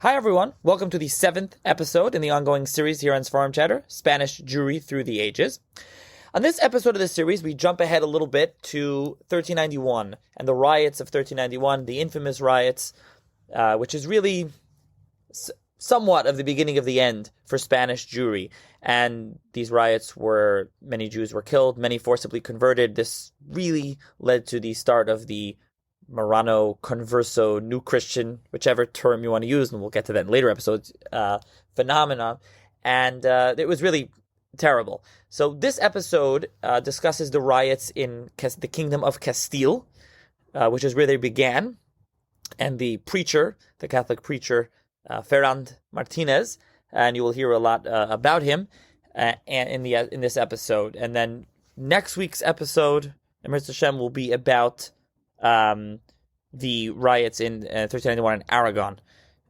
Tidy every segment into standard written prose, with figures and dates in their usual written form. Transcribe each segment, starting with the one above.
Hi, everyone. Welcome to the 7th episode in the ongoing series here on Forum Chatter, Spanish Jewry Through the Ages. On this episode of the series, we jump ahead a little bit to 1391 and the riots of 1391, the infamous riots, which is really somewhat of the beginning of the end for Spanish Jewry. And these riots were, many Jews were killed, many forcibly converted. This really led to the start of the Marrano, Converso, New Christian, whichever term you want to use, and we'll get to that in later episodes, phenomena. And it was really terrible. So this episode discusses the riots in the Kingdom of Castile, which is where they began. And the preacher, the Catholic preacher, Ferran Martinez, and you will hear a lot about him in this episode. And then next week's episode, Emir Hashem, will be about the riots in 1391 in Aragon,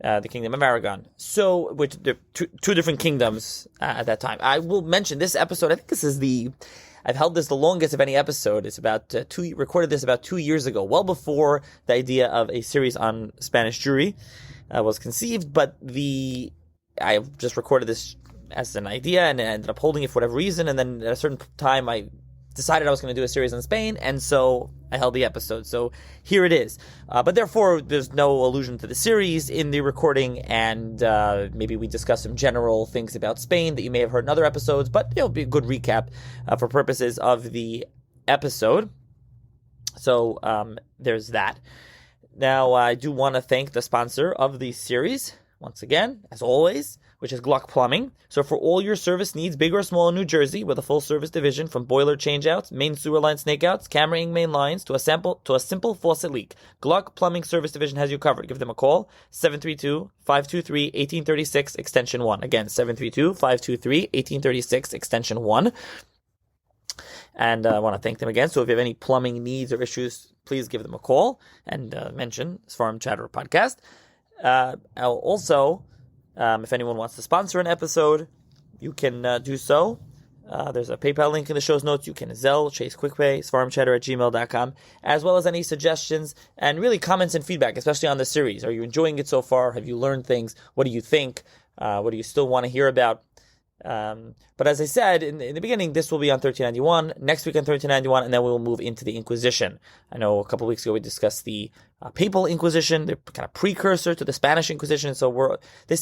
the Kingdom of Aragon. So, which there two different kingdoms at that time. I will mention this episode. I think this is I've held this the longest of any episode. It's about recorded this about 2 years ago, well before the idea of a series on Spanish Jewry was conceived. But I just recorded this as an idea, and I ended up holding it for whatever reason. And then at a certain time, I decided I was going to do a series on Spain, and so I held the episode. So here it is. But therefore, there's no allusion to the series in the recording, and maybe we discuss some general things about Spain that you may have heard in other episodes, but it'll be a good recap for purposes of the episode. So there's that. Now, I do want to thank the sponsor of the series, once again, as always, which is Gluck Plumbing. So for all your service needs, big or small, in New Jersey, with a full service division from boiler changeouts, main sewer line snakeouts, cameraing main lines, to a simple faucet leak, Gluck Plumbing Service Division has you covered. Give them a call, 732-523-1836, extension 1. Again, 732-523-1836, extension 1. And I want to thank them again. So if you have any plumbing needs or issues, please give them a call and mention Forum Chatter podcast. Also, if anyone wants to sponsor an episode, you can do so. There's a PayPal link in the show's notes. You can Zelle, Chase QuickPay, sfarmchatter@gmail.com, as well as any suggestions and really comments and feedback, especially on the series. Are you enjoying it so far? Have you learned things? What do you think? What do you still want to hear about? But as I said in the beginning, this will be on 1391, next week on 1391, and then we will move into the Inquisition. I know a couple of weeks ago we discussed the Papal Inquisition, the kind of precursor to the Spanish Inquisition. So the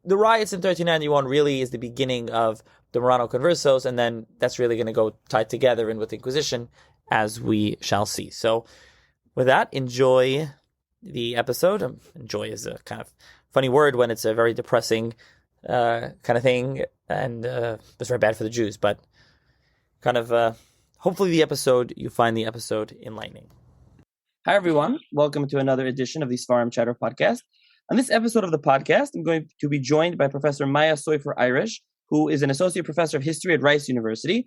riots in 1391 really is the beginning of the Marrano Conversos, and then that's really going to go tied together in with the Inquisition, as we shall see. So with that, enjoy the episode. Enjoy is a kind of funny word when it's a very depressing kind of thing, and it's very bad for the Jews, but kind of hopefully you find the episode enlightening. Hi everyone, welcome to another edition of the Forum Chatter podcast. On this episode of the podcast, I'm going to be joined by Professor Maya Soifer Irish, who is an associate professor of history at Rice University.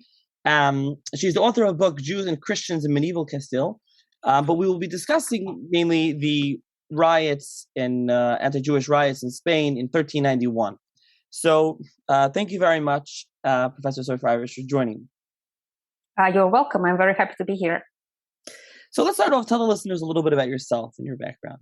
She's the author of the book Jews and Christians in Medieval Castile, but we will be discussing mainly the riots and anti-Jewish riots in Spain in 1391. So thank you very much, Professor Soifer Irish, for joining. You're welcome. I'm very happy to be here. So let's start off. Tell the listeners a little bit about yourself and your background.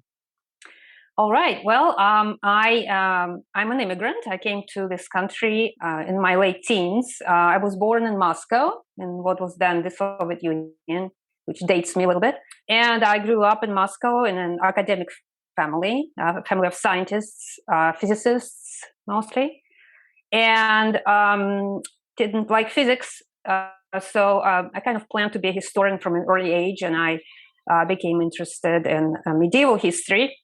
All right. Well, I'm an immigrant. I came to this country in my late teens. I was born in Moscow, in what was then the Soviet Union, which dates me a little bit. And I grew up in Moscow in an academic family, a family of scientists, physicists mostly, and didn't like physics. So I kind of planned to be a historian from an early age, and I became interested in medieval history,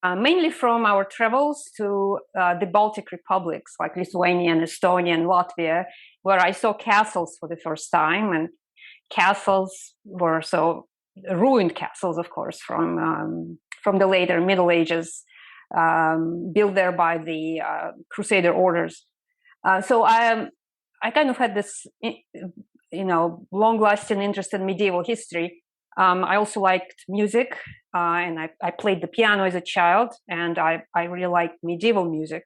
mainly from our travels to the Baltic republics like Lithuania and Estonia and Latvia, where I saw castles for the first time. And castles were ruined castles, of course, from the later Middle Ages, built there by the Crusader orders. So I kind of had this, long-lasting interest in medieval history. I also liked music, and I played the piano as a child, and I really liked medieval music.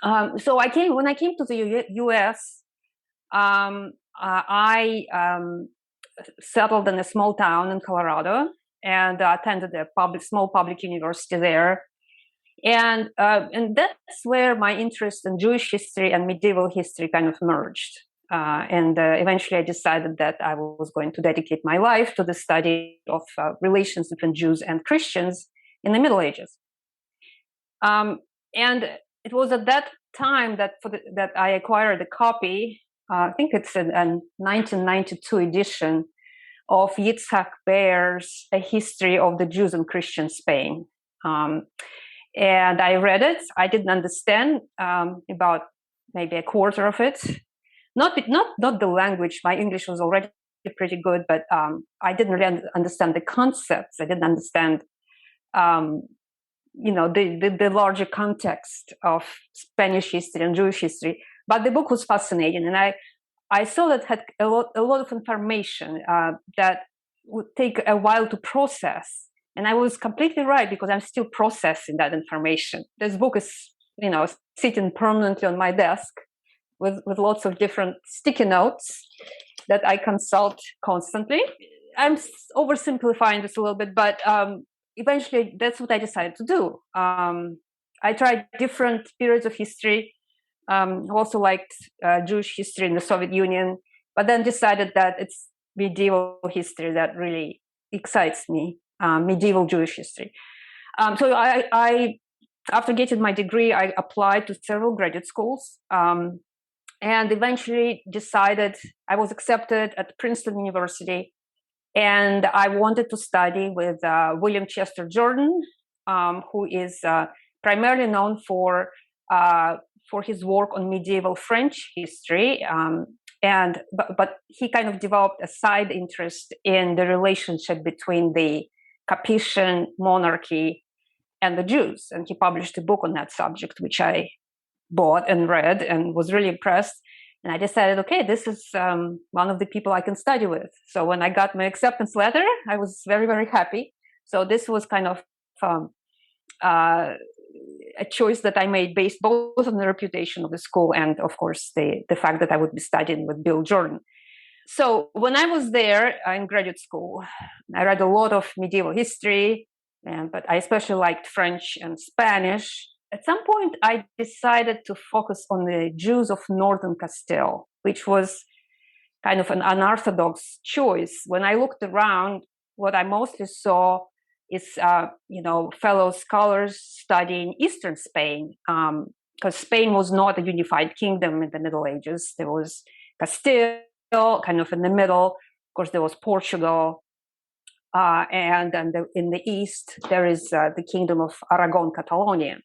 So when I came to the U.S., I settled in a small town in Colorado and attended a small public university there. And that's where my interest in Jewish history and medieval history kind of merged. And eventually I decided that I was going to dedicate my life to the study of relations between Jews and Christians in the Middle Ages. And it was at that time that that I acquired a copy, I think it's a 1992 edition of Yitzhak Beer's A History of the Jews and Christian Spain. And I read it. I didn't understand about maybe a quarter of it. Not the language. My English was already pretty good, but I didn't really understand the concepts. I didn't understand, the larger context of Spanish history and Jewish history. But the book was fascinating, and I saw that it had a lot of information that would take a while to process. And I was completely right, because I'm still processing that information. This book is, sitting permanently on my desk with lots of different sticky notes that I consult constantly. I'm oversimplifying this a little bit, but eventually that's what I decided to do. I tried different periods of history. Also liked Jewish history in the Soviet Union, but then decided that it's medieval history that really excites me, medieval Jewish history. So I, after getting my degree, I applied to several graduate schools, and eventually decided I was accepted at Princeton University, and I wanted to study with William Chester Jordan, who is primarily known for his work on medieval French history, but he kind of developed a side interest in the relationship between the Capetian monarchy and the Jews, and he published a book on that subject, which I bought and read and was really impressed. And I decided, okay, this is one of the people I can study with. So when I got my acceptance letter, I was very, very happy. So this was kind of a choice that I made based both on the reputation of the school and, of course, the fact that I would be studying with Bill Jordan. So when I was there in graduate school, I read a lot of medieval history, but I especially liked French and Spanish. At some point, I decided to focus on the Jews of northern Castile, which was kind of an unorthodox choice. When I looked around, what I mostly saw is, fellow scholars studying Eastern Spain, because Spain was not a unified kingdom in the Middle Ages. There was Castile, kind of in the middle. Of course, there was Portugal. And in the east, there is the Kingdom of Aragon, Catalonia.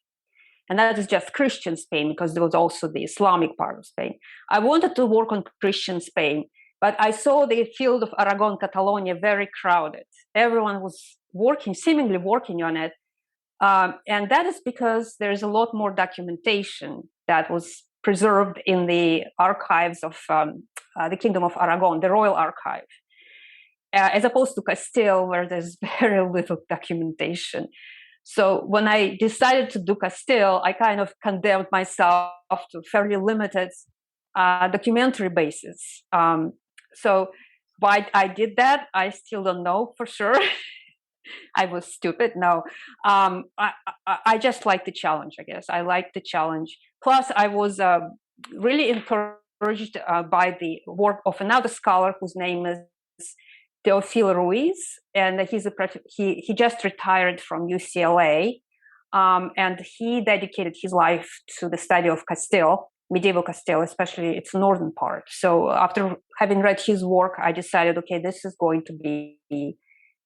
And that is just Christian Spain, because there was also the Islamic part of Spain. I wanted to work on Christian Spain, but I saw the field of Aragon, Catalonia very crowded. Everyone was seemingly working on it. And that is because there's a lot more documentation that was preserved in the archives of the Kingdom of Aragon, the Royal Archive, as opposed to Castile, where there's very little documentation. So when I decided to do Castile, I kind of condemned myself to fairly limited documentary basis. So why I did that, I still don't know for sure. I was stupid. No, I just like the challenge, I guess. I like the challenge. Plus, I was really encouraged by the work of another scholar whose name is Teofil Ruiz, and he just retired from UCLA, and he dedicated his life to the study of Castile, medieval Castile, especially its northern part. So after having read his work, I decided, okay, this is going to be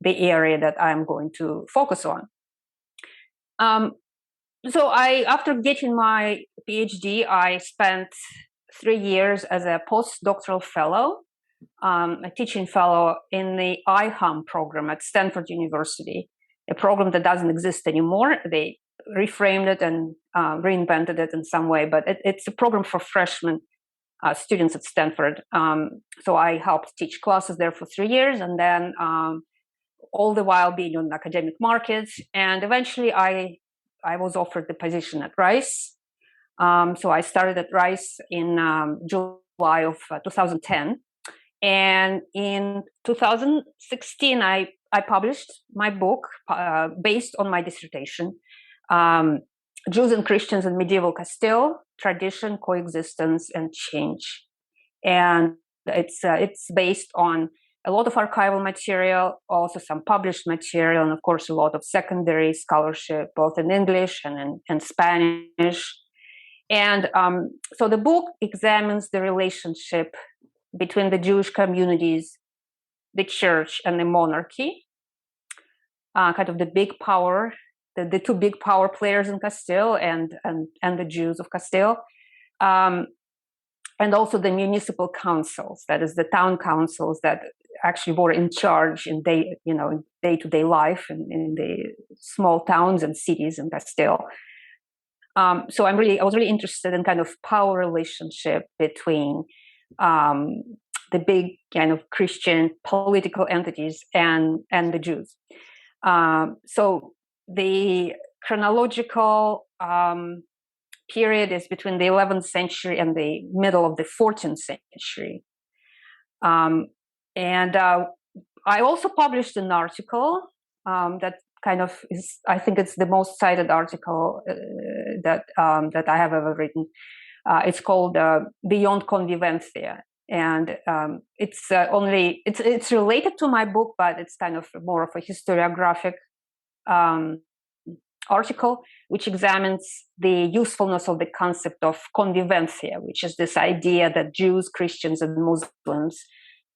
the area that I'm going to focus on. So after getting my PhD, I spent 3 years as a postdoctoral fellow, a teaching fellow in the IHAM program at Stanford University, a program that doesn't exist anymore. They reframed it and reinvented it in some way, but it's a program for freshman students at Stanford. So I helped teach classes there for 3 years, and then all the while being on the academic market. And eventually I was offered the position at Rice. So I started at Rice in July of 2010. And in 2016, I published my book based on my dissertation. Jews and Christians in medieval Castile, tradition, coexistence, and change. And it's based on a lot of archival material, also some published material, and of course a lot of secondary scholarship, both in English and in Spanish. And so the book examines the relationship between the Jewish communities, the church, and the monarchy, kind of the big power, the two big power players in Castile and the Jews of Castile. And also the municipal councils, that is the town councils that actually were in charge in day-to-day life in the small towns and cities in Castile. So I was really interested in kind of power relationship between the big kind of Christian political entities and the Jews. So the chronological period is between the 11th century and the middle of the 14th century. And I also published an article that kind of is, I think it's the most cited article that I have ever written. It's called Beyond Convivencia. And it's related to my book, but it's kind of more of a historiographic article, which examines the usefulness of the concept of convivencia, which is this idea that Jews, Christians, and Muslims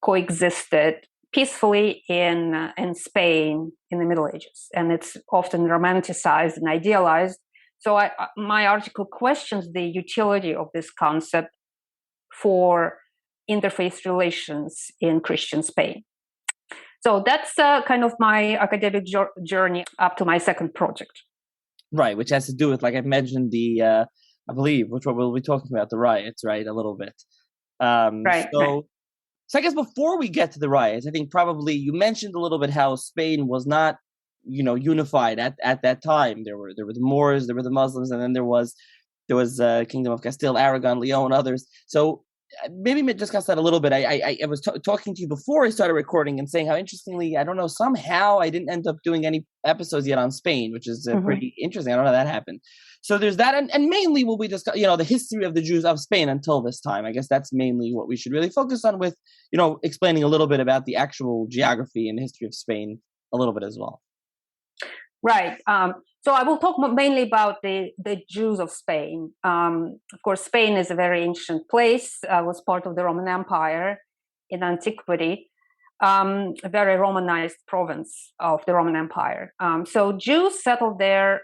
coexisted peacefully in Spain in the Middle Ages. And it's often romanticized and idealized. So my article questions the utility of this concept for interfaith relations in Christian Spain. So that's kind of my academic journey up to my second project. Right, which has to do with, like I mentioned, I believe, which we'll be talking about, the riots, right, a little bit. Right. So I guess before we get to the riots, I think probably you mentioned a little bit how Spain was not, unified at that time. There were the Moors, there were the Muslims, and then there was Kingdom of Castile, Aragon, Leon, others. So maybe discuss that a little bit. I was talking to you before I started recording and saying how interestingly, I don't know, somehow I didn't end up doing any episodes yet on Spain, which is pretty interesting. I don't know how that happened. So there's that, and mainly we'll be discussing, the history of the Jews of Spain until this time. I guess that's mainly what we should really focus on, with, explaining a little bit about the actual geography and history of Spain a little bit as well. Right. So I will talk mainly about the Jews of Spain. Of course, Spain is a very ancient place, was part of the Roman Empire in antiquity, a very Romanized province of the Roman Empire. So Jews settled there,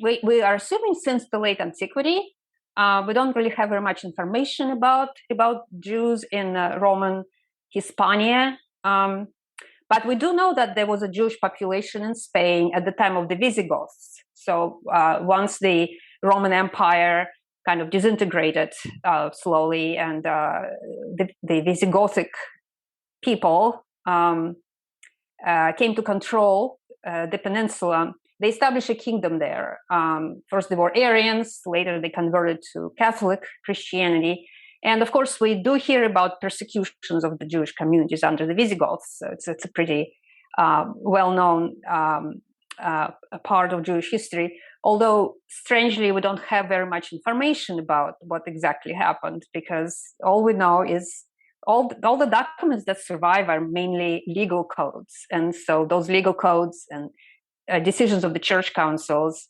we are assuming since the late antiquity. We don't really have very much information about Jews in Roman Hispania. But we do know that there was a Jewish population in Spain at the time of the Visigoths. So once the Roman Empire kind of disintegrated slowly, and the Visigothic people came to control the peninsula, they established a kingdom there. First they were Arians, later they converted to Catholic Christianity. And of course, we do hear about persecutions of the Jewish communities under the Visigoths. So it's a pretty well-known part of Jewish history. Although, strangely, we don't have very much information about what exactly happened, because all we know is all the documents that survive are mainly legal codes. And so those legal codes and decisions of the church councils,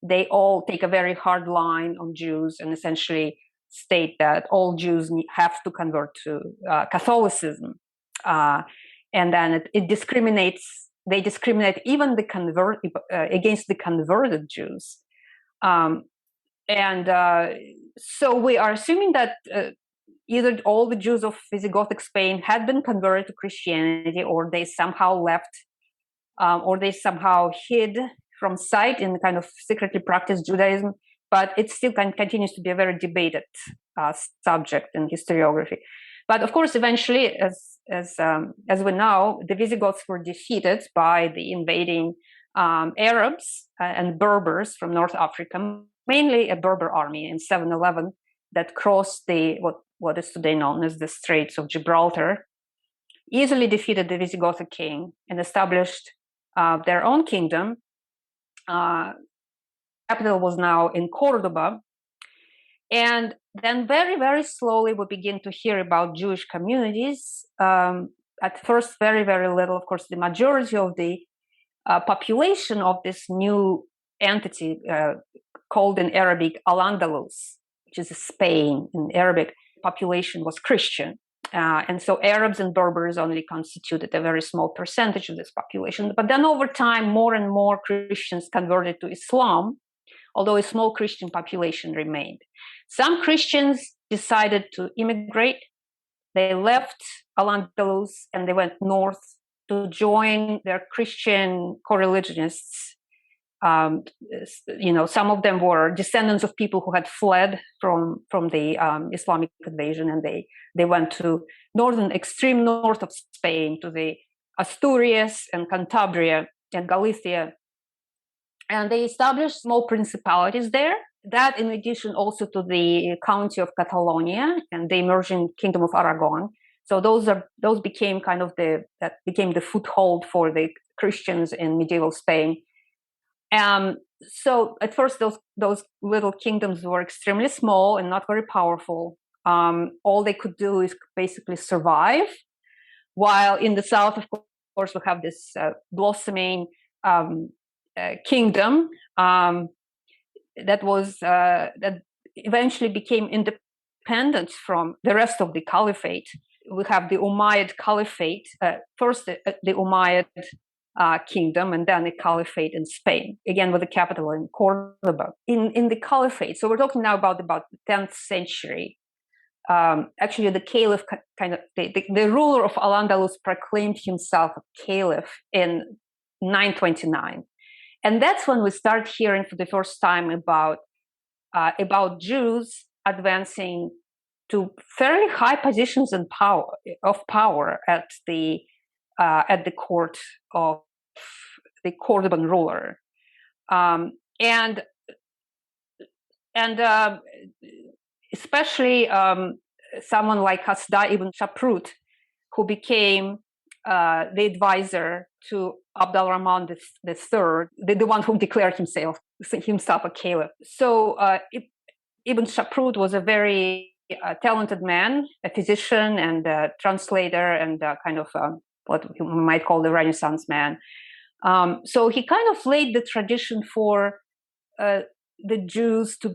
they all take a very hard line on Jews and essentially state that all Jews have to convert to Catholicism, and then it discriminates. They discriminate even against the converted Jews, so we are assuming that either all the Jews of Visigothic Spain had been converted to Christianity, or they somehow left, or they somehow hid from sight and kind of secretly practiced Judaism. But it still continues to be a very debated subject in historiography. But of course, eventually, as we know, the Visigoths were defeated by the invading Arabs and Berbers from North Africa, mainly a Berber army in 711 that crossed what is today known as the Straits of Gibraltar, easily defeated the Visigothic king and established their own kingdom. capital was now in Cordoba. And then very, very slowly we begin to hear about Jewish communities. At first, very, very little. Of course, the majority of the population of this new entity called in Arabic Al-Andalus, which is Spain in Arabic, population was Christian. And so Arabs and Berbers only constituted a very small percentage of this population. But then over time, more and more Christians converted to Islam, although a small Christian population remained. Some Christians decided to immigrate. They left Al-Andalus and they went north to join their Christian co-religionists. Some of them were descendants of people who had fled from the Islamic invasion, and they went to extreme north of Spain, to the Asturias and Cantabria and Galicia. And they established small principalities there. That, in addition, also to the county of Catalonia and the emerging Kingdom of Aragon. So those became the foothold for the Christians in medieval Spain. So at first, those little kingdoms were extremely small and not very powerful. All they could do is basically survive. While in the south, of course, we have this blossoming kingdom that eventually became independent from the rest of the caliphate. We have the Umayyad Caliphate, first the Umayyad kingdom, and then the caliphate in Spain, again with the capital in Cordoba. In the caliphate, so we're talking now about the 10th century. Actually, the caliph, the ruler of Al-Andalus, proclaimed himself a caliph in 929. And that's when we start hearing for the first time about Jews advancing to fairly high positions of power at the court of the Cordoban ruler, and especially someone like Hasda ibn Shaprut, who became the advisor to Abd al-Rahman III, the one who declared himself a caliph. So Ibn Shaprut was a very talented man, a physician and a translator, and what we might call the Renaissance man. So he kind of laid the tradition for the Jews to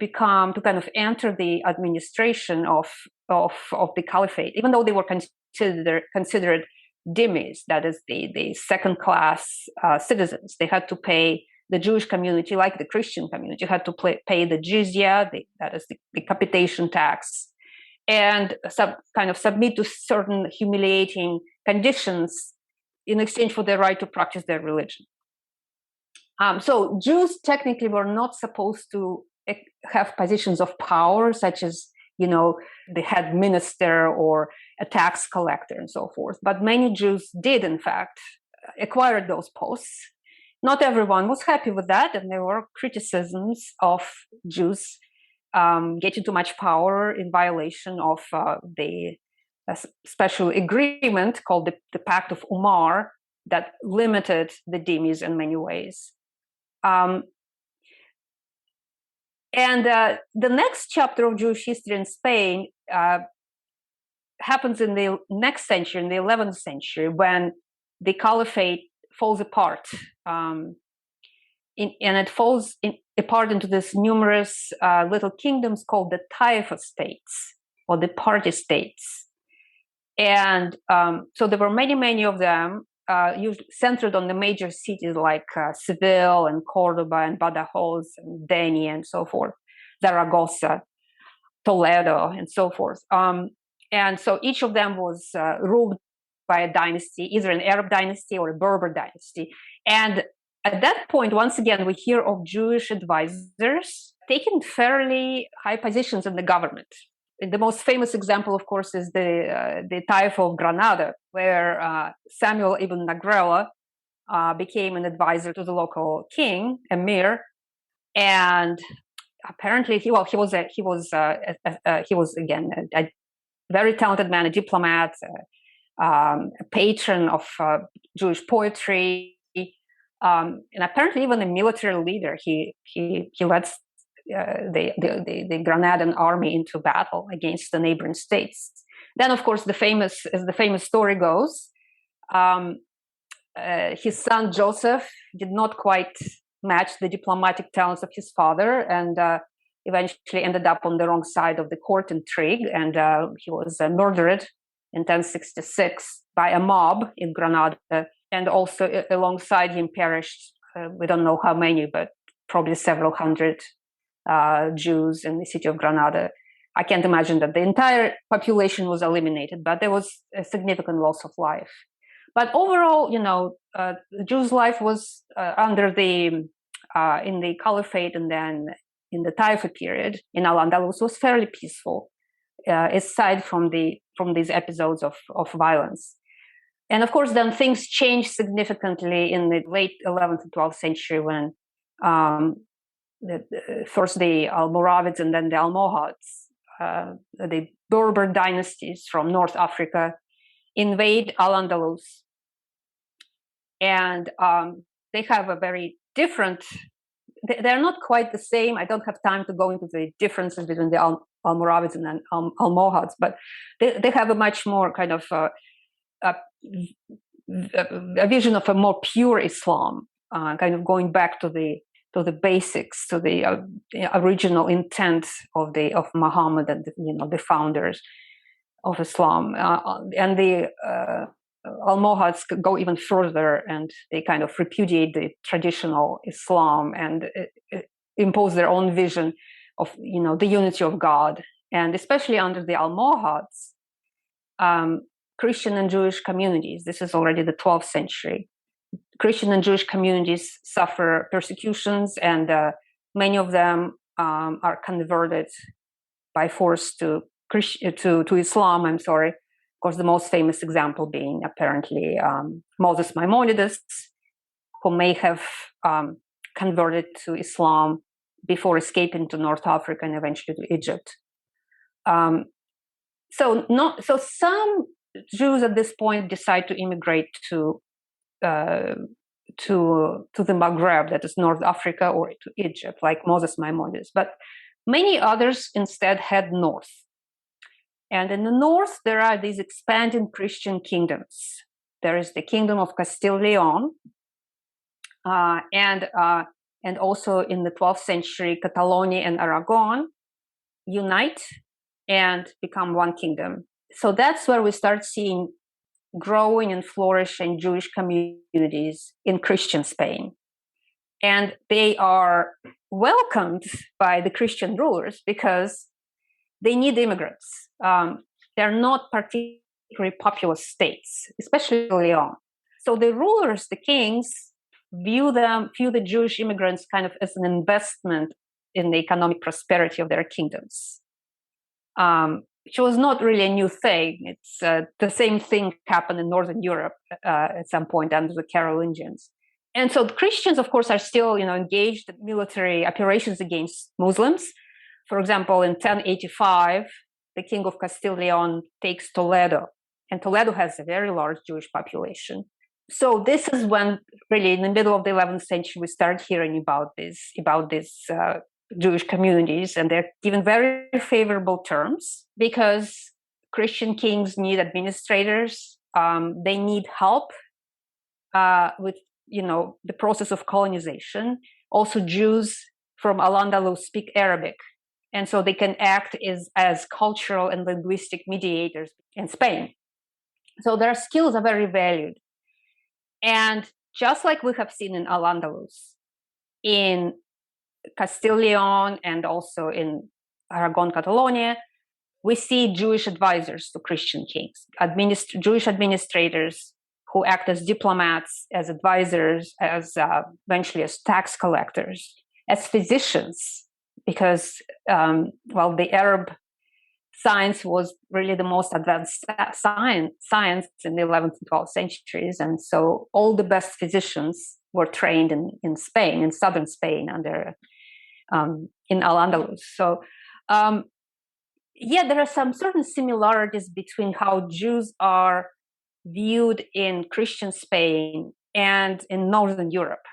enter the administration of the caliphate, even though they were considered dhimmis, that is the second class citizens. They had to pay, the Jewish community, like the Christian community, had to pay the jizya, that is the capitation tax, and submit to certain humiliating conditions in exchange for their right to practice their religion. So Jews technically were not supposed to have positions of power, such as the head minister or a tax collector and so forth. But many Jews did, in fact, acquire those posts. Not everyone was happy with that, and there were criticisms of Jews getting too much power in violation of the special agreement called the Pact of Umar that limited the dhimmis in many ways. And the next chapter of Jewish history in Spain happens in the next century, in the 11th century, when the caliphate falls apart. And it falls apart into these numerous little kingdoms called the Taifa states, or the party states. And so there were many, many of them, usually centered on the major cities like Seville and Cordoba and Badajoz and Denia and so forth, Zaragoza, Toledo, and so forth. And so each of them was ruled by a dynasty, either an Arab dynasty or a Berber dynasty. And at that point, once again, we hear of Jewish advisors taking fairly high positions in the government. The most famous example, of course, is the Taifa of Granada, where Samuel ibn Nagrela became an advisor to the local king, emir, and apparently he was again a very talented man, a diplomat, a patron of Jewish poetry, and apparently even a military leader. He led the Granadan army into battle against the neighboring states. Then, of course, as the famous story goes, his son Joseph did not quite match the diplomatic talents of his father, and eventually ended up on the wrong side of the court intrigue, and he was murdered in 1066 by a mob in Granada, and also alongside him perished, we don't know how many, but probably several hundred Jews in the city of Granada. I can't imagine that the entire population was eliminated, but there was a significant loss of life. But overall, the Jews' life was under in the Caliphate and then in the Taifa period in Al-Andalus was fairly peaceful, aside from these episodes of violence. And of course, then things changed significantly in the late 11th and 12th century when first the Almoravids and then the Almohads, the Berber dynasties from North Africa, invade Al-Andalus. And they have a very different, they're not quite the same. I don't have time to go into the differences between the Almoravids and Almohads, but they have a much more kind of a vision of a more pure Islam, kind of going back to the basics, to the original intent of Muhammad and the founders of Islam, and the Almohads go even further, and they kind of repudiate the traditional Islam and impose their own vision of the unity of God. And especially under the Almohads, Christian and Jewish communities, this is already the 12th century, Christian and Jewish communities suffer persecutions, and many of them are converted by force to Islam. I'm sorry. Of course, the most famous example being apparently Moses Maimonides, who may have converted to Islam before escaping to North Africa and eventually to Egypt. So some Jews at this point decide to immigrate to the Maghreb, that is North Africa, or to Egypt, like Moses Maimonides. But many others instead head north. And in the north, there are these expanding Christian kingdoms. There is the Kingdom of Castile Leon, and also in the 12th century, Catalonia and Aragon unite and become one kingdom. So that's where we start seeing growing and flourishing Jewish communities in Christian Spain. And they are welcomed by the Christian rulers because they need immigrants. They're not particularly populous states, especially Leon. So the rulers, the kings, view the Jewish immigrants kind of as an investment in the economic prosperity of their kingdoms, which was not really a new thing. It's the same thing happened in Northern Europe at some point under the Carolingians. And so the Christians, of course, are still engaged in military operations against Muslims. For example, in 1085, the king of Castile Leon takes Toledo, and Toledo has a very large Jewish population. So this is when, really, in the middle of the 11th century, we start hearing about these Jewish communities, and they're given very favorable terms because Christian kings need administrators. They need help with the process of colonization. Also, Jews from Al-Andalus speak Arabic, and so they can act as cultural and linguistic mediators in Spain. So their skills are very valued. And just like we have seen in Al-Andalus, in Castile Leon, and also in Aragon, Catalonia, we see Jewish advisors to Christian kings, Jewish administrators who act as diplomats, as advisors, as eventually as tax collectors, as physicians, because the Arab science was really the most advanced science in the 11th and 12th centuries, and so all the best physicians were trained in Spain, in southern Spain, in Al-Andalus. So, there are some certain similarities between how Jews are viewed in Christian Spain and in Northern Europe.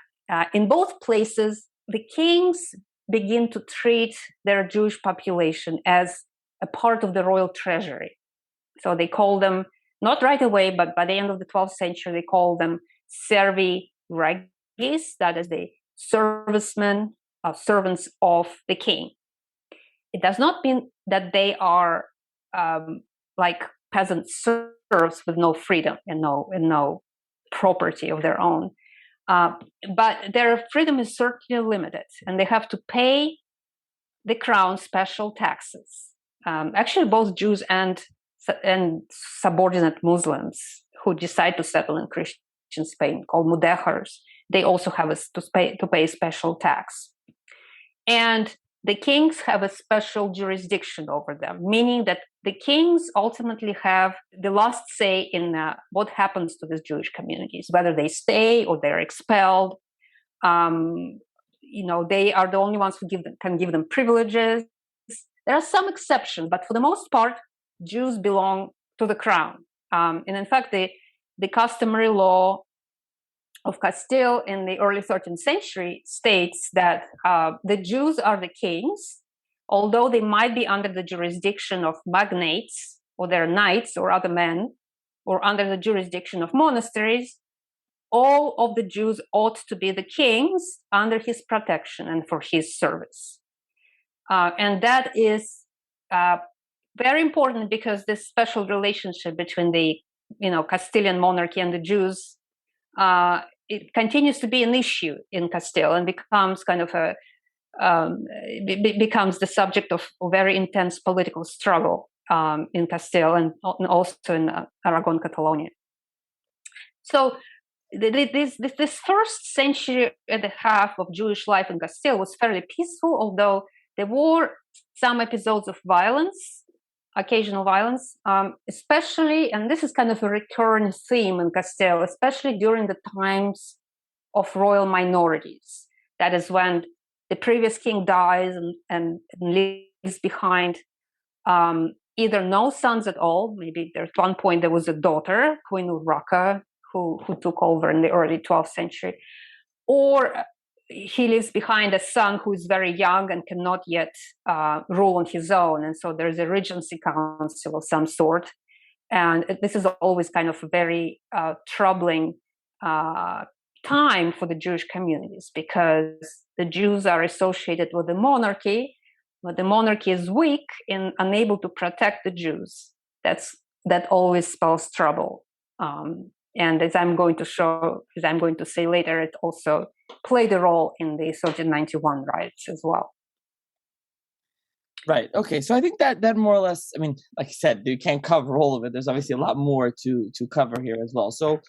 in both places, the kings begin to treat their Jewish population as a part of the royal treasury. So they call them, not right away, but by the end of the 12th century, they call them servi regis, that is the servicemen, servants of the king. It does not mean that they are like peasant serfs with no freedom and no property of their own. But their freedom is certainly limited, and they have to pay the crown special taxes. Actually, both Jews and subordinate Muslims who decide to settle in Christian Spain, called mudejars, they also have to pay special tax. And the kings have a special jurisdiction over them, meaning that the kings ultimately have the last say in what happens to these Jewish communities, whether they stay or they're expelled. They are the only ones who can give them privileges. There are some exceptions, but for the most part, Jews belong to the crown. And in fact, the customary law of Castile in the early 13th century states that the Jews are the kings, although they might be under the jurisdiction of magnates or their knights or other men, or under the jurisdiction of monasteries. All of the Jews ought to be the kings under his protection and for his service. And that is very important because this special relationship between the Castilian monarchy and the Jews, it continues to be an issue in Castile and becomes kind of becomes the subject of a very intense political struggle in Castile and also in Aragon, Catalonia. So this first century and a half of Jewish life in Castile was fairly peaceful, although there were some episodes of violence, occasional violence, especially, and this is kind of a recurrent theme in Castile, especially during the times of royal minorities. That is when the previous king dies and leaves behind either no sons at all. Maybe at one point there was a daughter, Queen Urraca, who took over in the early 12th century, or he leaves behind a son who is very young and cannot yet rule on his own. And so there's a regency council of some sort. And this is always kind of a very troubling time for the Jewish communities, because the Jews are associated with the monarchy, but the monarchy is weak and unable to protect the Jews. That always spells trouble. And as I'm going to say later, it also played a role in the 1391 riots as well. Right. Okay. So I think that more or less, I mean, like I said, you can't cover all of it. There's obviously a lot more to cover here as well. So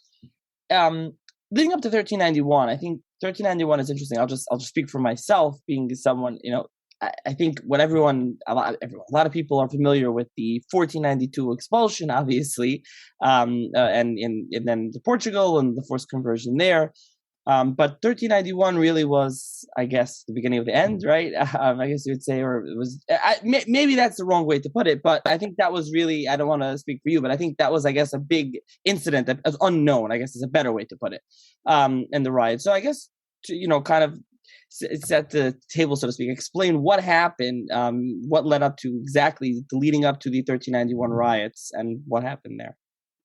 leading up to 1391, I think 1391 is interesting. I'll just speak for myself, being someone, I think what a lot of people are familiar with the 1492 expulsion, obviously, and then to Portugal and the forced conversion there. But 1391 really was, I guess, the beginning of the end, right? I guess you would say, or it was, maybe that's the wrong way to put it, but I think that was really, I don't want to speak for you, but I think that was, I guess, a big incident that was unknown, I guess is a better way to put it, in the riot. So I guess, to, kind of set the table, so to speak, explain what happened, what led up to exactly the leading up to the 1391 riots and what happened there.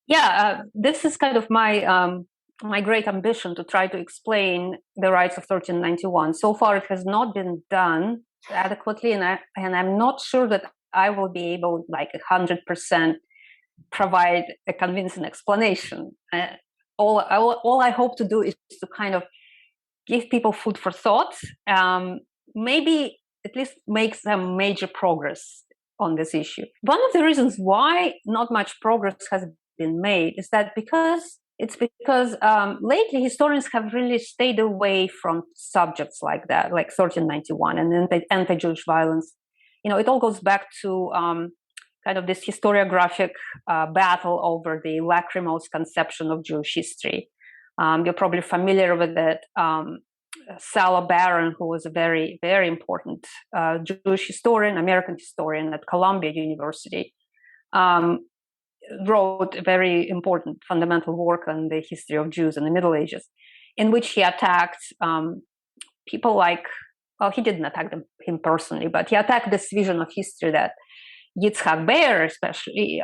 Yeah, this is kind of my great ambition to try to explain the riots of 1391. So far, it has not been done adequately, and I'm not sure that I will be able, 100%, provide a convincing explanation. All I hope to do is to kind of give people food for thought, maybe at least make some major progress on this issue. One of the reasons why not much progress has been made is that because lately historians have really stayed away from subjects like that, like 1391 and anti-Jewish violence. It all goes back to kind of this historiographic battle over the lachrymose conception of Jewish history. You're probably familiar with that. Sala Baron, who was a very, very important Jewish historian, American historian at Columbia University, wrote a very important fundamental work on the history of Jews in the Middle Ages. in which he attacked people like, well, he didn't attack him personally, but he attacked this vision of history that Yitzhak Beer especially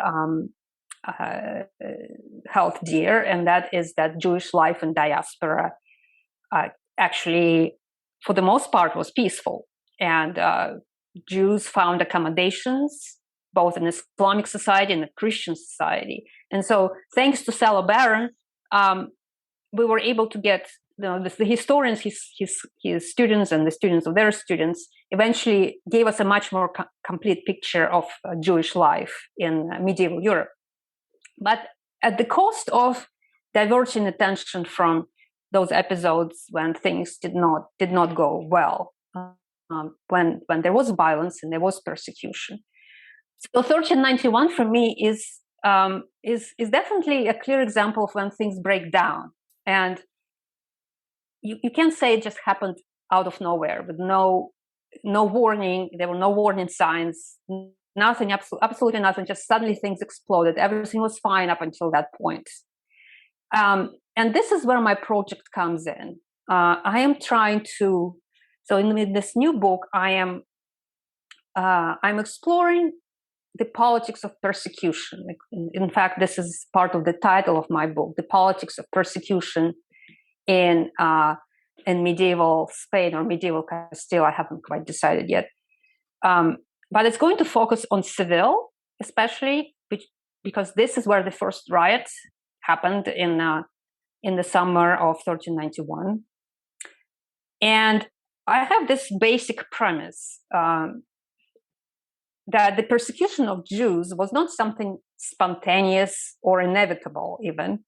held dear, and that is that Jewish life in diaspora actually, for the most part, was peaceful. And Jews found accommodations both in Islamic society and a Christian society. And so thanks to Salo Baron, we were able to get the historians, his students and the students of their students eventually gave us a much more complete picture of Jewish life in medieval Europe. But at the cost of diverting attention from those episodes when things did not go well, when there was violence and there was persecution. So 1391 for me is definitely a clear example of when things break down, and you can't say it just happened out of nowhere with no warning. There were no warning signs, nothing, absolutely nothing. Just suddenly things exploded. Everything was fine up until that point. And this is where my project comes in. I am trying to, so in this new book, I'm exploring the politics of persecution. In fact, this is part of the title of my book, The Politics of Persecution in medieval Spain or medieval Castile. I haven't quite decided yet. But it's going to focus on Seville, especially because this is where the first riots happened in the summer of 1391. And I have this basic premise that the persecution of Jews was not something spontaneous or inevitable even.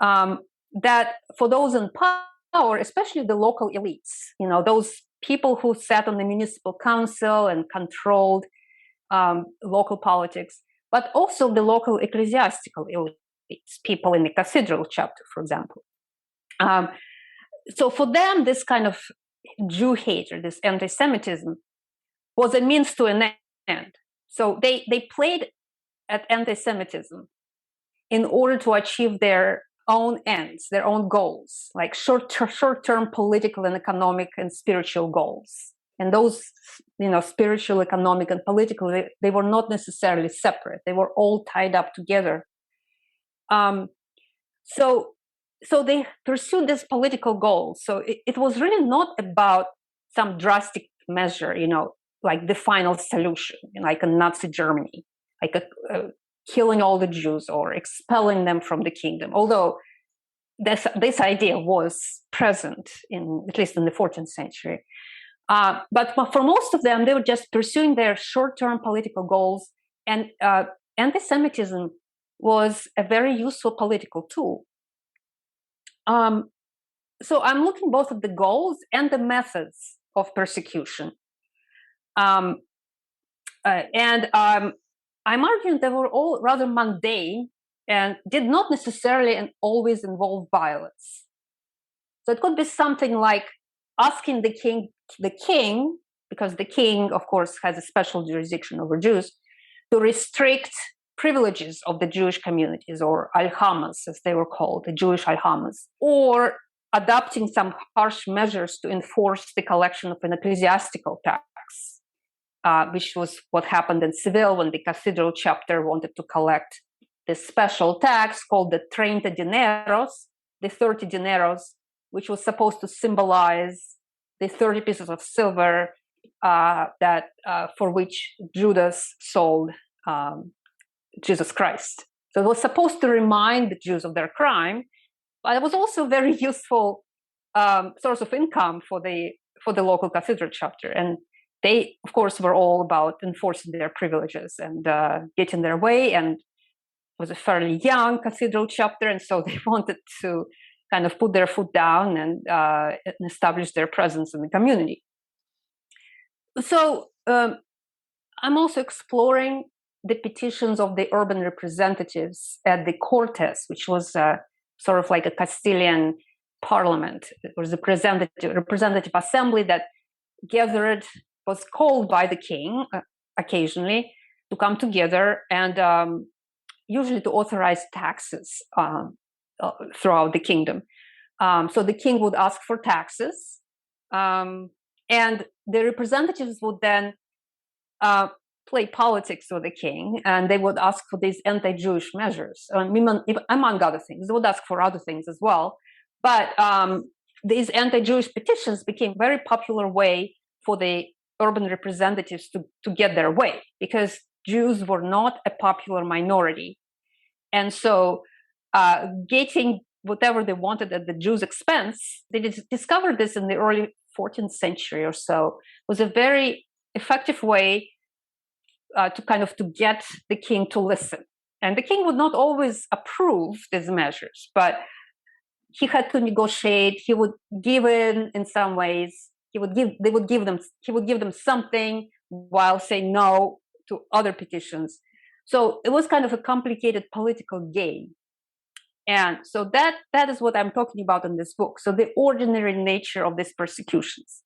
That for those in power, especially the local elites, those people who sat on the municipal council and controlled local politics, but also the local ecclesiastical elites, people in the cathedral chapter, for example. So for them, this kind of Jew hatred, this anti-Semitism, was a means to an end. So they played at anti-Semitism in order to achieve their own ends, their own goals, like short-term political and economic and spiritual goals. And those, spiritual, economic, and political, they were not necessarily separate. They were all tied up together. So they pursued this political goal. So it was really not about some drastic measure, like the final solution, like in Nazi Germany, like killing all the Jews or expelling them from the kingdom. Although this idea was present at least in the 14th century. But for most of them, they were just pursuing their short-term political goals, and anti-Semitism was a very useful political tool. So I'm looking both at the goals and the methods of persecution. And I'm arguing they were all rather mundane and did not necessarily and always involve violence. So it could be something like asking the king, because the king, of course, has a special jurisdiction over Jews, to restrict privileges of the Jewish communities, or alhamas, as they were called, the Jewish alhamas, or adopting some harsh measures to enforce the collection of an ecclesiastical tax, which was what happened in Seville when the cathedral chapter wanted to collect this special tax called the 30 dineros, the 30 dineros, which was supposed to symbolize the 30 pieces of silver for which Judas sold Jesus Christ. So it was supposed to remind the Jews of their crime, but it was also a very useful source of income for the local cathedral chapter. And they, of course, were all about enforcing their privileges and getting their way. And it was a fairly young cathedral chapter, and so they wanted to kind of put their foot down and establish their presence in the community. So I'm also exploring the petitions of the urban representatives at the Cortes, which was sort of like a Castilian parliament. It was a representative assembly that was called by the king occasionally to come together and usually to authorize taxes throughout the kingdom. So the king would ask for taxes, and the representatives would then play politics with the king, and they would ask for these anti-Jewish measures, among other things. They would ask for other things as well. But these anti-Jewish petitions became a very popular way for the urban representatives to get their way, because Jews were not a popular minority. And so getting whatever they wanted at the Jews' expense, they discovered this in the early 14th century or so, was a very effective way to get the king to listen. And the king would not always approve these measures, but he had to negotiate. He would give in some ways. He would give them something while saying no to other petitions. So it was kind of a complicated political game. And so that is what I'm talking about in this book. So the ordinary nature of these persecutions.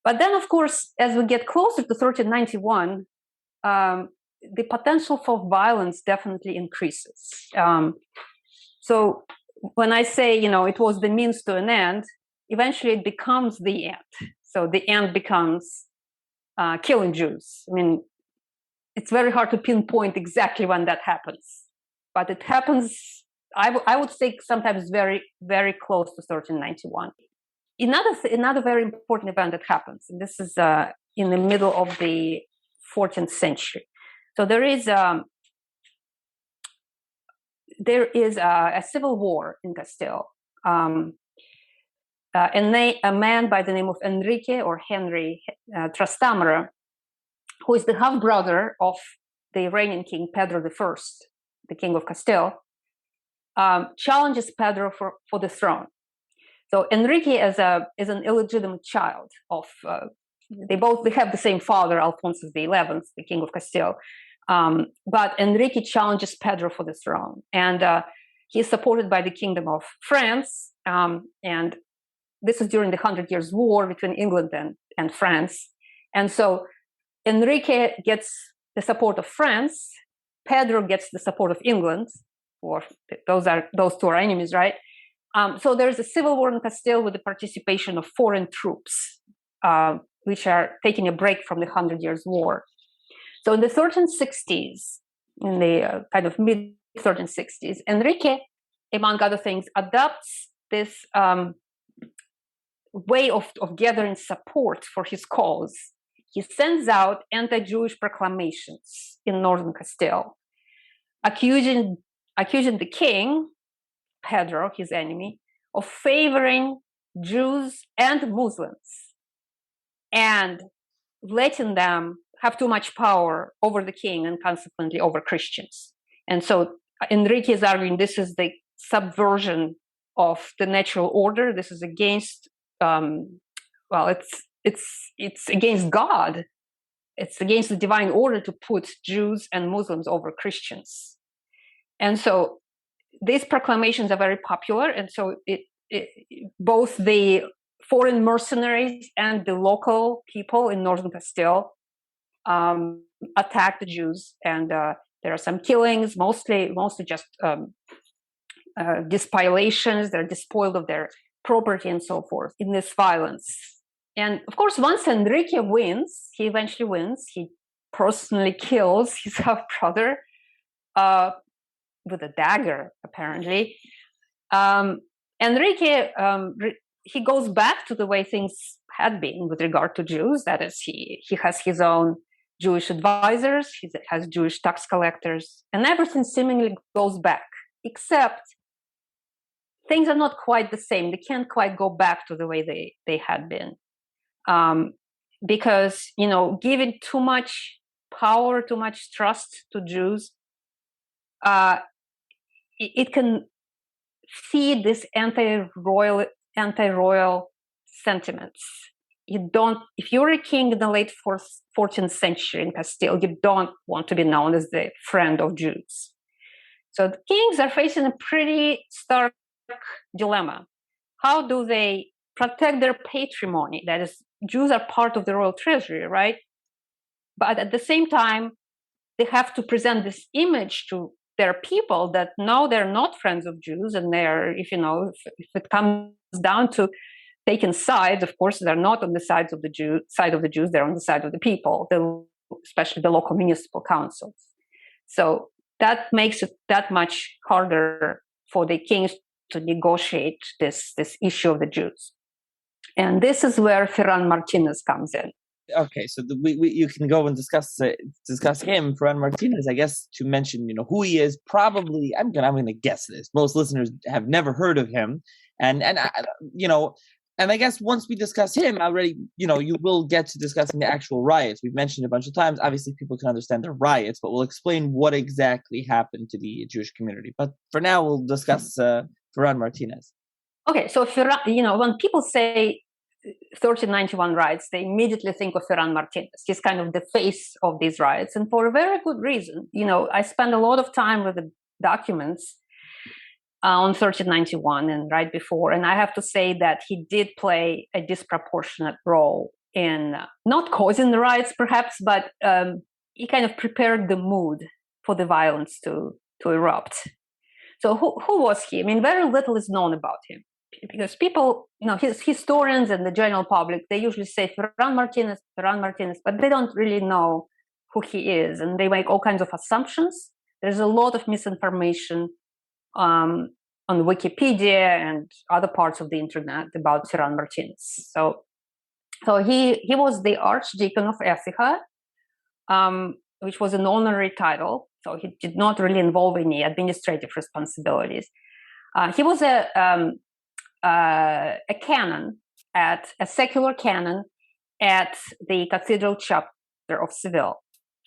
But then, of course, as we get closer to 1391, the potential for violence definitely increases. So when I say, it was the means to an end, eventually it becomes the end. So the end becomes killing Jews. I mean, it's very hard to pinpoint exactly when that happens, but it happens, I would say, sometimes very, very close to 1391. Another very important event that happens, and this is in the middle of the 14th century. So there is a civil war in Castile. A man by the name of Enrique or Henry Trastamara, who is the half-brother of the reigning king Pedro I, the king of Castile, challenges Pedro for the throne. So Enrique is an illegitimate child of. They have the same father, Alphonsus XI, the king of Castile. But Enrique challenges Pedro for the throne, and he is supported by the Kingdom of France. And this is during the 100 Years' War between England and France. And so Enrique gets the support of France. Pedro gets the support of England, or those two are enemies, right? So there's a civil war in Castile with the participation of foreign troops, which are taking a break from the 100 Years' War. So in the 1360s, in the kind of mid-1360s, Enrique, among other things, adopts this way of gathering support for his cause. He sends out anti-Jewish proclamations in northern Castile, accusing the king, Pedro, his enemy, of favoring Jews and Muslims and letting them have too much power over the king and consequently over Christians. And so Enrique is arguing this is the subversion of the natural order. This is against, it's against God. It's against the divine order to put Jews and Muslims over Christians. And so these proclamations are very popular. And so both the foreign mercenaries and the local people in northern Castile attack the Jews, and there are some killings, mostly just despoliations. They're despoiled of their property and so forth in this violence. And of course, once Enrique wins, he eventually wins. He personally kills his half-brother with a dagger, apparently. Enrique, he goes back to the way things had been with regard to Jews. That is, he has his own Jewish advisors, he has Jewish tax collectors, and everything seemingly goes back, except things are not quite the same. They can't quite go back to the way they had been. Because, giving too much power, too much trust to Jews, it can feed this anti-royal sentiments. If you're a king in the late 14th century in Castile, you don't want to be known as the friend of Jews. So the kings are facing a pretty stark dilemma. How do they protect their patrimony? That is, Jews are part of the royal treasury, right? But at the same time, they have to present this image to there are people that know they're not friends of Jews, and if it comes down to taking sides, of course, they're not on the side of the Jews, they're on the side of the people, especially the local municipal councils. So that makes it that much harder for the kings to negotiate this issue of the Jews. And this is where Ferran Martinez comes in. Okay, so you can go and discuss him, Ferran Martinez. I guess to mention, who he is. Probably, I'm gonna guess this. Most listeners have never heard of him, and I guess once we discuss him, already, you will get to discussing the actual riots. We've mentioned a bunch of times. Obviously, people can understand the riots, but we'll explain what exactly happened to the Jewish community. But for now, we'll discuss Ferran Martinez. Okay, so Ferran, when people say 1391 riots, they immediately think of Ferran Martinez. He's kind of the face of these riots, and for a very good reason. I spent a lot of time with the documents on 1391 and right before, and I have to say that he did play a disproportionate role in not causing the riots, perhaps, but he kind of prepared the mood for the violence to erupt. So who was he? I mean, very little is known about him, because people, his historians and the general public, they usually say Ferran Martinez, but they don't really know who he is, and they make all kinds of assumptions. There's a lot of misinformation on Wikipedia and other parts of the internet about Ferran Martinez. So he was the Archdeacon of Écija, which was an honorary title. So he did not really involve any administrative responsibilities. He was a canon, a secular canon at the Cathedral Chapter of Seville,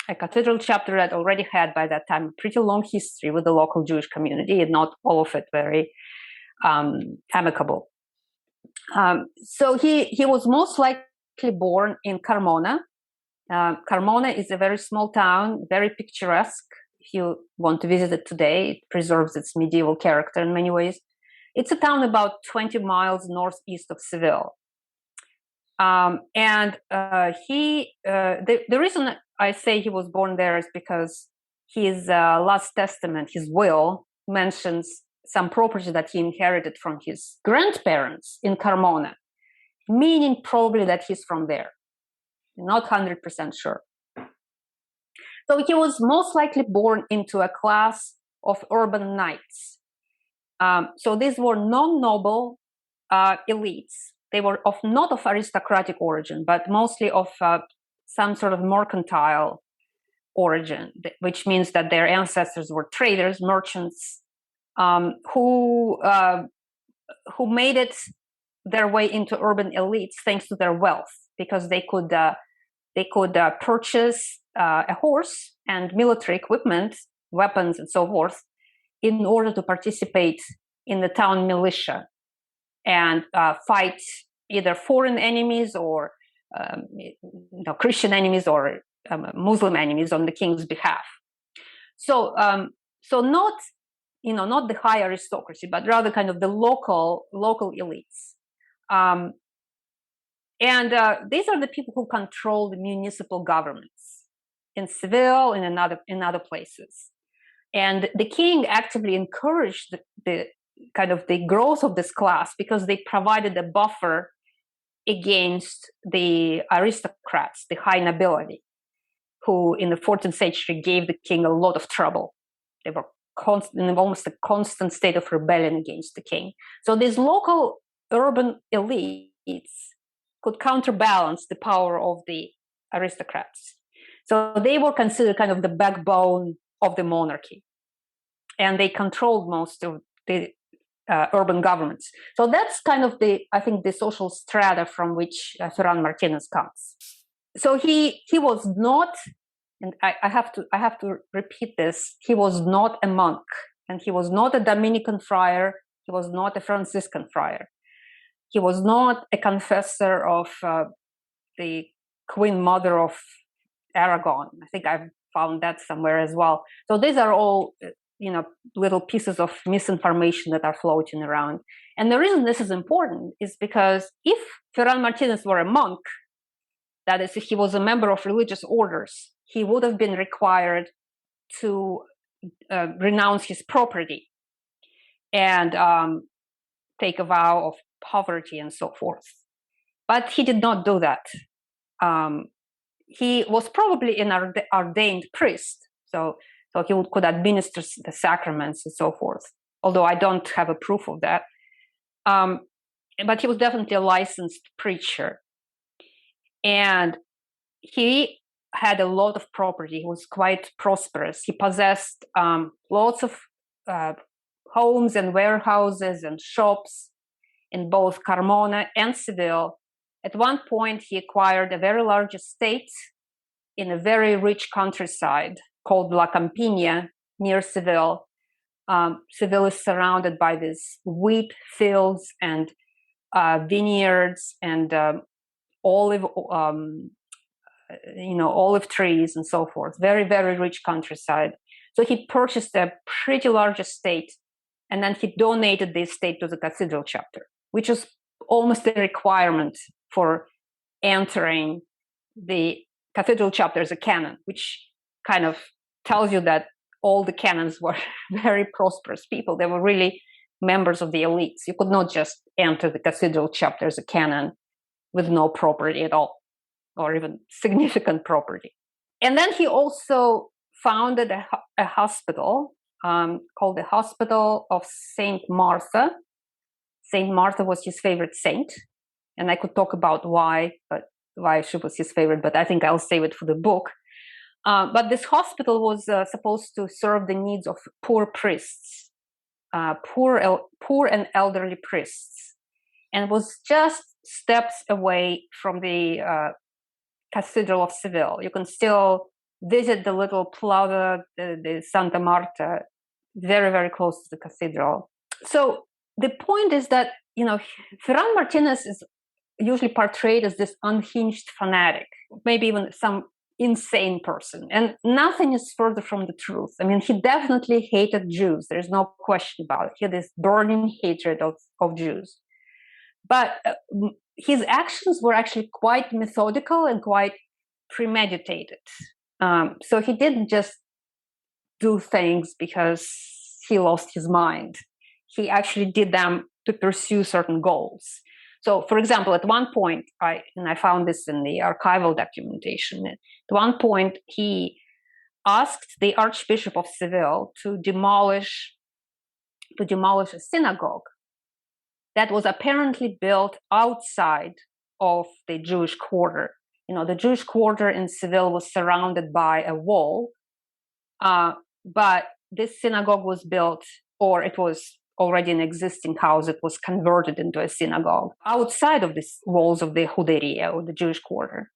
a cathedral chapter that already had by that time a pretty long history with the local Jewish community, and not all of it very amicable. So he was most likely born in Carmona. Carmona is a very small town, very picturesque. If you want to visit it today, it preserves its medieval character in many ways. It's a town about 20 miles northeast of Seville. The reason I say he was born there is because his last testament, his will, mentions some property that he inherited from his grandparents in Carmona, meaning probably that he's from there. Not 100% sure. So he was most likely born into a class of urban knights. So these were non-noble elites. They were not of aristocratic origin, but mostly of some sort of mercantile origin, which means that their ancestors were traders, merchants, who made it their way into urban elites thanks to their wealth, because they could purchase a horse and military equipment, weapons, and so forth, in order to participate in the town militia and fight either foreign enemies or Christian enemies or Muslim enemies on the king's behalf. So not the high aristocracy, but rather kind of the local elites. These are the people who control the municipal governments in Seville and in other places. And the king actively encouraged the growth of this class because they provided a buffer against the aristocrats, the high nobility, who in the 14th century gave the king a lot of trouble. They were in almost a constant state of rebellion against the king. So these local urban elites could counterbalance the power of the aristocrats. So they were considered kind of the backbone of the monarchy, and they controlled most of the urban governments. So that's kind of the social strata from which Ferran Martinez comes. So he was not, and I have to repeat this, he was not a monk, and he was not a Dominican friar, he was not a Franciscan friar. He was not a confessor of the Queen Mother of Aragon. I think I've found that somewhere as well. So these are all, little pieces of misinformation that are floating around. And the reason this is important is because if Ferran Martinez were a monk, that is, if he was a member of religious orders, he would have been required to renounce his property and take a vow of poverty and so forth. But he did not do that. He was probably an ordained priest, so he could administer the sacraments and so forth, although I don't have a proof of that. But he was definitely a licensed preacher. And he had a lot of property. He was quite prosperous. He possessed lots of homes and warehouses and shops in both Carmona and Seville. At one point, he acquired a very large estate in a very rich countryside called La Campiña near Seville. Seville is surrounded by these wheat fields and vineyards and olive trees and so forth. Very, very rich countryside. So he purchased a pretty large estate, and then he donated the estate to the cathedral chapter, which is almost a requirement for entering the cathedral chapter as a canon, which kind of tells you that all the canons were very prosperous people. They were really members of the elites. You could not just enter the cathedral chapter as a canon with no property at all, or even significant property. And then he also founded a hospital called the Hospital of Saint Martha. Saint Martha was his favorite saint, and I could talk about why she was his favorite, but I think I'll save it for the book. But this hospital was supposed to serve the needs of poor priests, poor and elderly priests, and was just steps away from the Cathedral of Seville. You can still visit the little plaza, the Santa Marta, very, very close to the cathedral. So the point is that, Ferran Martinez is usually portrayed as this unhinged fanatic, maybe even some insane person. And nothing is further from the truth. I mean, he definitely hated Jews. There's no question about it. He had this burning hatred of Jews. But his actions were actually quite methodical and quite premeditated. So he didn't just do things because he lost his mind. He actually did them to pursue certain goals. So, for example, at one point, I found this in the archival documentation, at one point he asked the Archbishop of Seville to demolish a synagogue that was apparently built outside of the Jewish quarter. The Jewish quarter in Seville was surrounded by a wall, but this synagogue was built, or it was already an existing house. It was converted into a synagogue outside of the walls of the Juderia, or the Jewish quarter.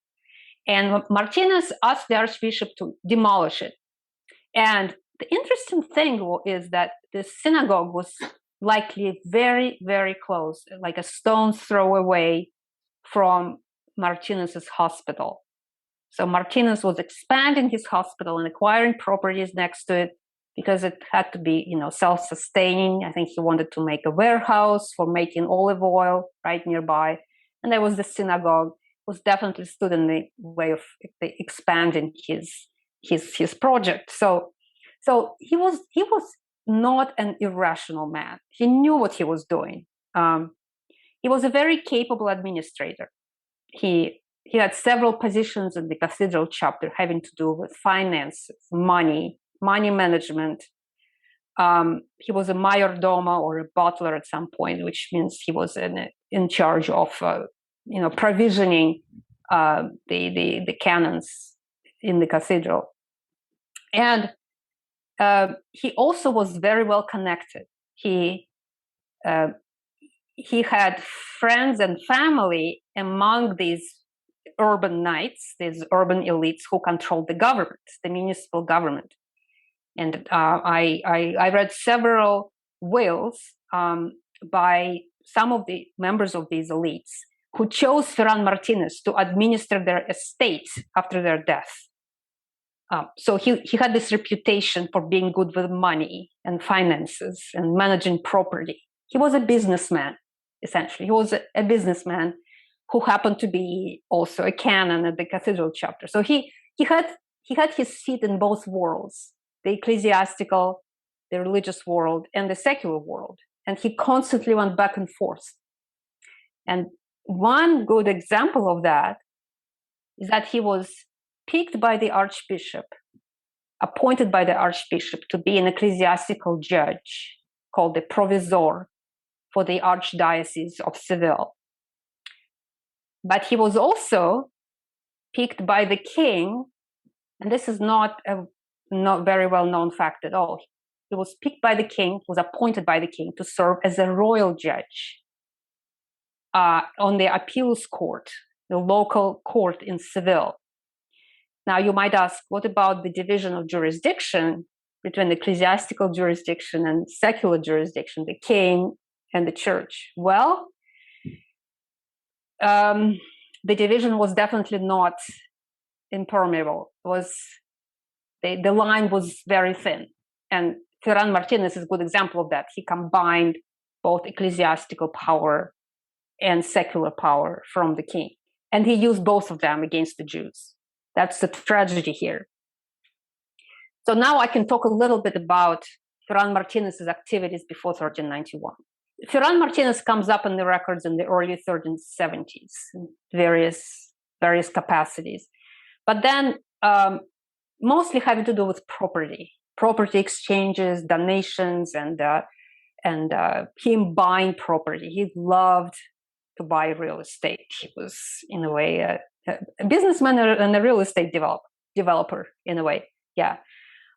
And Martinez asked the Archbishop to demolish it. And the interesting thing is that the synagogue was likely very, very close, like a stone's throw away from Martinez's hospital. So Martinez was expanding his hospital and acquiring properties next to it because it had to be, self-sustaining. I think he wanted to make a warehouse for making olive oil right nearby. And there was the synagogue, was definitely stood in the way of expanding his project. So he was not an irrational man. He knew what he was doing. He was a very capable administrator. He had several positions in the cathedral chapter having to do with finances, money management. He was a mayordomo, or a butler at some point, which means he was in charge of provisioning the canons in the cathedral. And he also was very well connected. He had friends and family among these urban knights, these urban elites who controlled the government, the municipal government. And I read several wills by some of the members of these elites who chose Ferran Martinez to administer their estate after their death. So he had this reputation for being good with money and finances and managing property. He was a businessman, essentially. He was a businessman who happened to be also a canon at the cathedral chapter. So he had his feet in both worlds. the ecclesiastical, the religious world, and the secular world. And he constantly went back and forth. And one good example of that is that he was picked by the archbishop, appointed by the archbishop to be an ecclesiastical judge called the provisor for the archdiocese of Seville. But he was also picked by the king, and this is not a not very well-known fact at all. He was picked by the king, was appointed by the king to serve as a royal judge on the appeals court, the local court in Seville. Now, you might ask, what about the division of jurisdiction between the ecclesiastical jurisdiction and secular jurisdiction, the king and the church? Well, the division was definitely not impermeable. The line was very thin. And Ferran Martinez is a good example of that. He combined both ecclesiastical power and secular power from the king. And he used both of them against the Jews. That's the tragedy here. So now I can talk a little bit about Ferran Martinez's activities before 1391. Ferran Martinez comes up in the records in the early 1370s, in various capacities. But then mostly having to do with property exchanges, donations, and him buying property. He loved to buy real estate. He was, in a way, a businessman and a real estate developer, in a way. Yeah.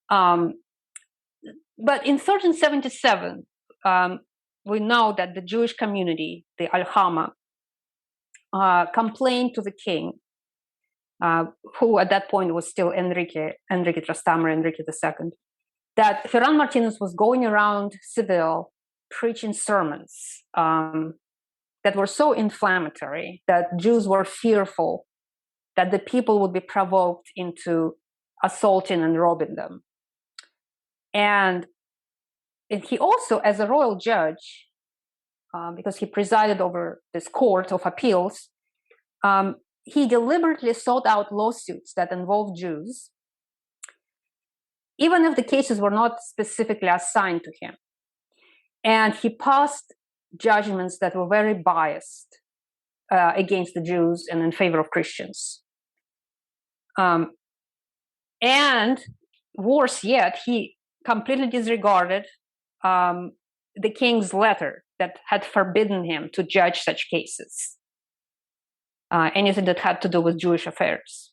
But in 1377, we know that the Jewish community, the Aljama, complained to the king, who at that point was still Enrique Trastamare, Enrique II, that Ferran Martinez was going around Seville preaching sermons that were so inflammatory that Jews were fearful that the people would be provoked into assaulting and robbing them. And he also, as a royal judge, because he presided over this court of appeals, he deliberately sought out lawsuits that involved Jews, even if the cases were not specifically assigned to him. And he passed judgments that were very biased against the Jews and in favor of Christians. And worse yet, he completely disregarded the king's letter that had forbidden him to judge such cases, anything that had to do with Jewish affairs.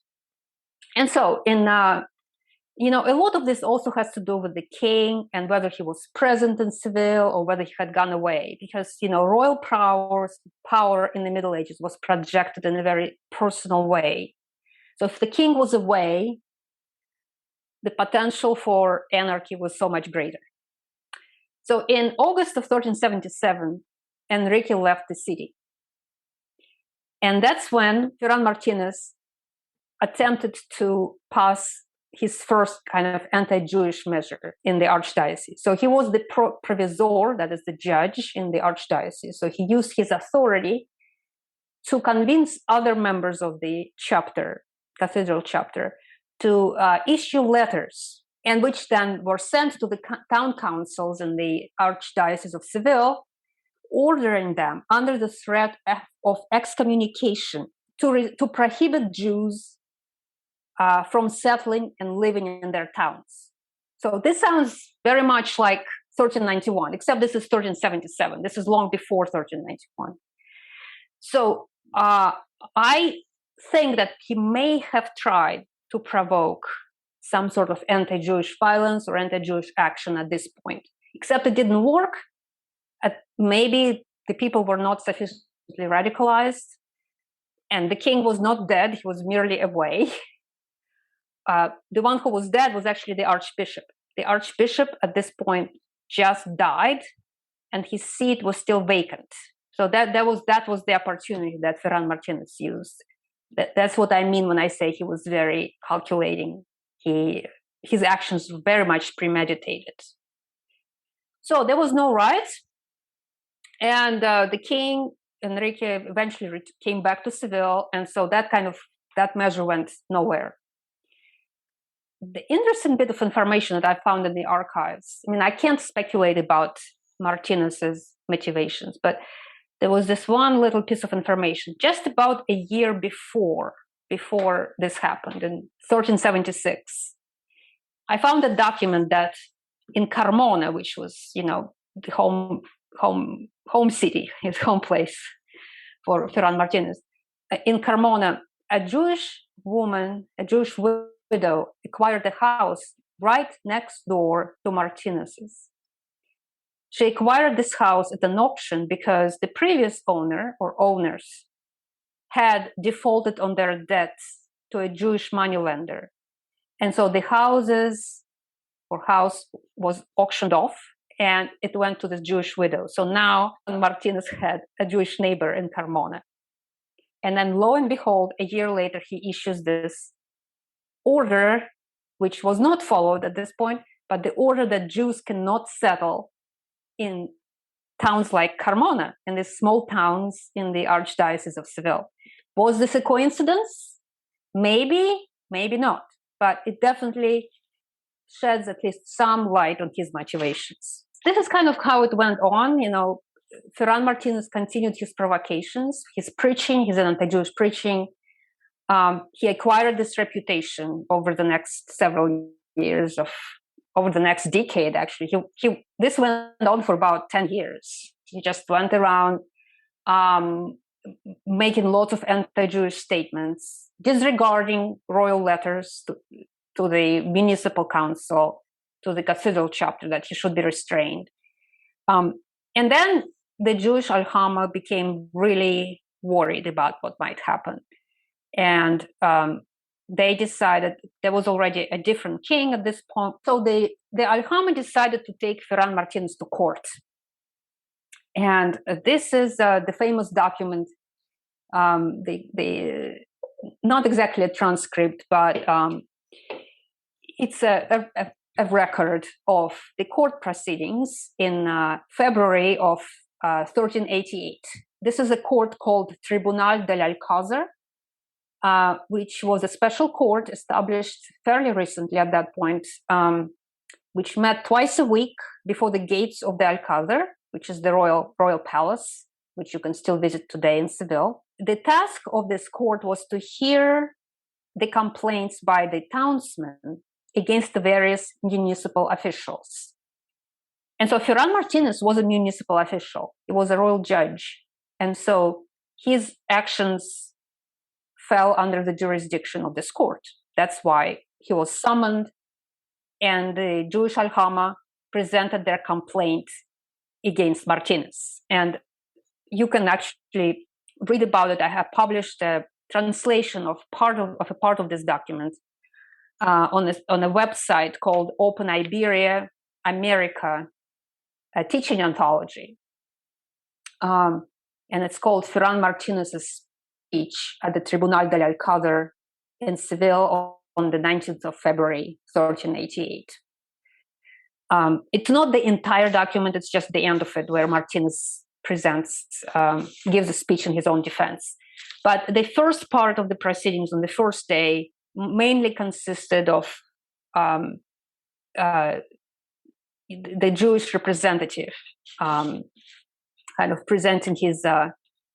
And so, a lot of this also has to do with the king and whether he was present in Seville or whether he had gone away, because royal power in the Middle Ages was projected in a very personal way. So if the king was away, the potential for anarchy was so much greater. So in August of 1377, Enrique left the city. And that's when Ferran Martinez attempted to pass his first kind of anti-Jewish measure in the archdiocese. So he was the provisor, that is the judge in the archdiocese. So he used his authority to convince other members of the chapter, cathedral chapter, to issue letters, and which then were sent to the town councils in the archdiocese of Seville, ordering them under the threat of excommunication to prohibit Jews from settling and living in their towns. So this sounds very much like 1391, except this is 1377. This is long before 1391. So I think that he may have tried to provoke some sort of anti-Jewish violence or anti-Jewish action at this point, except it didn't work. Maybe the people were not sufficiently radicalized, and the king was not dead, he was merely away. The one who was dead was actually the archbishop. The archbishop at this point just died, and his seat was still vacant. So that was the opportunity that Ferran Martinez used. That's what I mean when I say he was very calculating. His actions were very much premeditated. So there was no riot, and the king Enrique eventually came back to Seville, and so that measure went nowhere. the interesting bit of information that I found in the archives, I mean, I can't speculate about Martinez's motivations, but there was this one little piece of information just about a year before this happened in 1376. I found a document that in Carmona, which was, the home city, his home place for Ferran Martinez, in Carmona, a Jewish woman, a Jewish widow, acquired a house right next door to Martinez's. She acquired this house at an auction because the previous owner or owners had defaulted on their debts to a Jewish moneylender. And so the house was auctioned off and it went to this Jewish widow. So now Martinez had a Jewish neighbor in Carmona. And then lo and behold, a year later, he issues this order, which was not followed at this point, but the order that Jews cannot settle in towns like Carmona, in these small towns in the Archdiocese of Seville. Was this a coincidence? Maybe, maybe not. But it definitely sheds at least some light on his motivations. This is kind of how it went on. Ferran Martinez continued his provocations, his preaching, his anti-Jewish preaching. He acquired this reputation over the next several years over the next decade, actually. This went on for about 10 years. He just went around making lots of anti-Jewish statements, disregarding royal letters to the municipal council, to the cathedral chapter, that he should be restrained. And then the Jewish Alhama became really worried about what might happen. And they decided, there was already a different king at this point. So the Alhama decided to take Ferran Martinez to court. And this is the famous document, not exactly a transcript, but it's a record of the court proceedings in February of 1388. This is a court called Tribunal del Alcázar, which was a special court established fairly recently at that point, which met twice a week before the gates of the Alcázar, which is the royal palace, which you can still visit today in Seville. The task of this court was to hear the complaints by the townsmen against the various municipal officials. And so Ferran Martinez was a municipal official. He was a royal judge. And so his actions fell under the jurisdiction of this court. That's why he was summoned, and the Jewish Alhama presented their complaint against Martinez. And you can actually read about it. I have published a translation of a part of this document on a website called Open Iberia America, a teaching anthology. And it's called Ferran Martinez's speech at the Tribunal del Alcázar in Seville on the 19th of February, 1388. It's not the entire document, it's just the end of it where Martinez gives a speech in his own defense. But the first part of the proceedings on the first day mainly consisted of the Jewish representative kind of presenting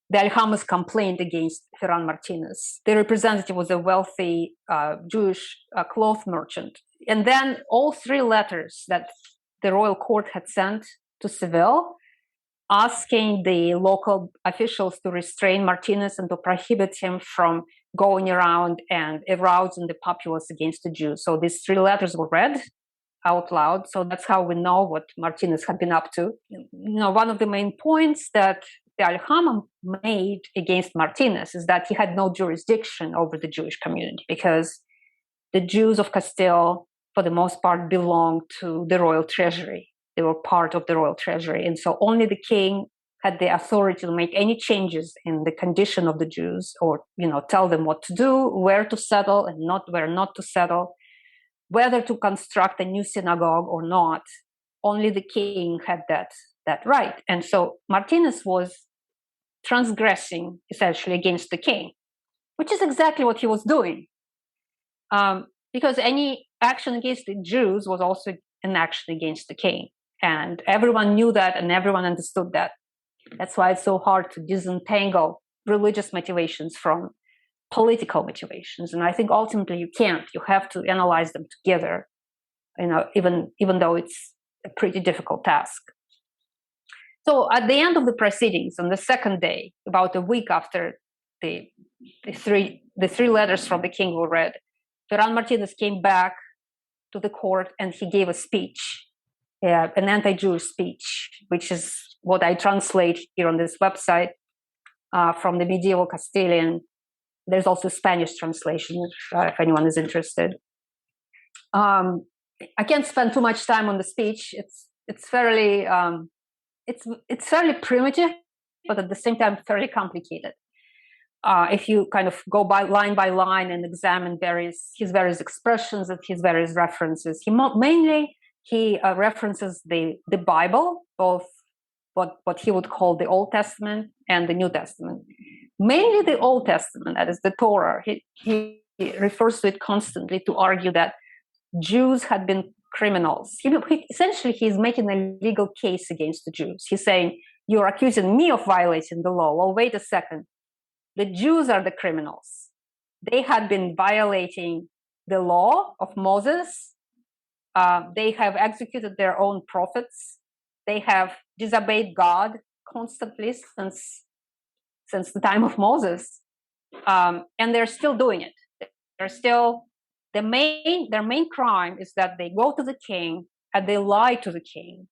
the Alhama's complaint against Ferran Martinez. The representative was a wealthy Jewish cloth merchant. And then all three letters that the royal court had sent to Seville, asking the local officials to restrain Martinez and to prohibit him from going around and arousing the populace against the Jews. So these three letters were read out loud. So that's how we know what Martinez had been up to. One of the main points that the Alhama made against Martinez is that he had no jurisdiction over the Jewish community, because the Jews of Castile, for the most part, belonged to the royal treasury. They were part of the royal treasury. And so only the king had the authority to make any changes in the condition of the Jews, or, tell them what to do, where to settle and where not to settle, whether to construct a new synagogue or not. Only the king had that right. And so Martinez was transgressing essentially against the king, which is exactly what he was doing. Because any action against the Jews was also an action against the king. And everyone knew that and everyone understood that. That's why it's so hard to disentangle religious motivations from political motivations. And I think ultimately you can't. You have to analyze them together, even though it's a pretty difficult task. So at the end of the proceedings, on the second day, about a week after the three letters from the king were read, Ferran Martinez came back to the court and he gave a speech, an anti-Jewish speech, which is what I translate here on this website from the medieval Castilian. There's also Spanish translation if anyone is interested. I can't spend too much time on the speech. It's fairly primitive, but at the same time fairly complicated. If you kind of go by line and examine his various expressions and his various references, he references the Bible, both what he would call the Old Testament and the New Testament. Mainly the Old Testament, that is the Torah. He refers to it constantly to argue that Jews had been criminals. Essentially, he's making a legal case against the Jews. He's saying, you're accusing me of violating the law. Well, wait a second. The Jews are the criminals. They had been violating the law of Moses. They have executed their own prophets. They have disobeyed God constantly since the time of Moses. And they're still doing it. Their main crime is that they go to the king and they lie to the king.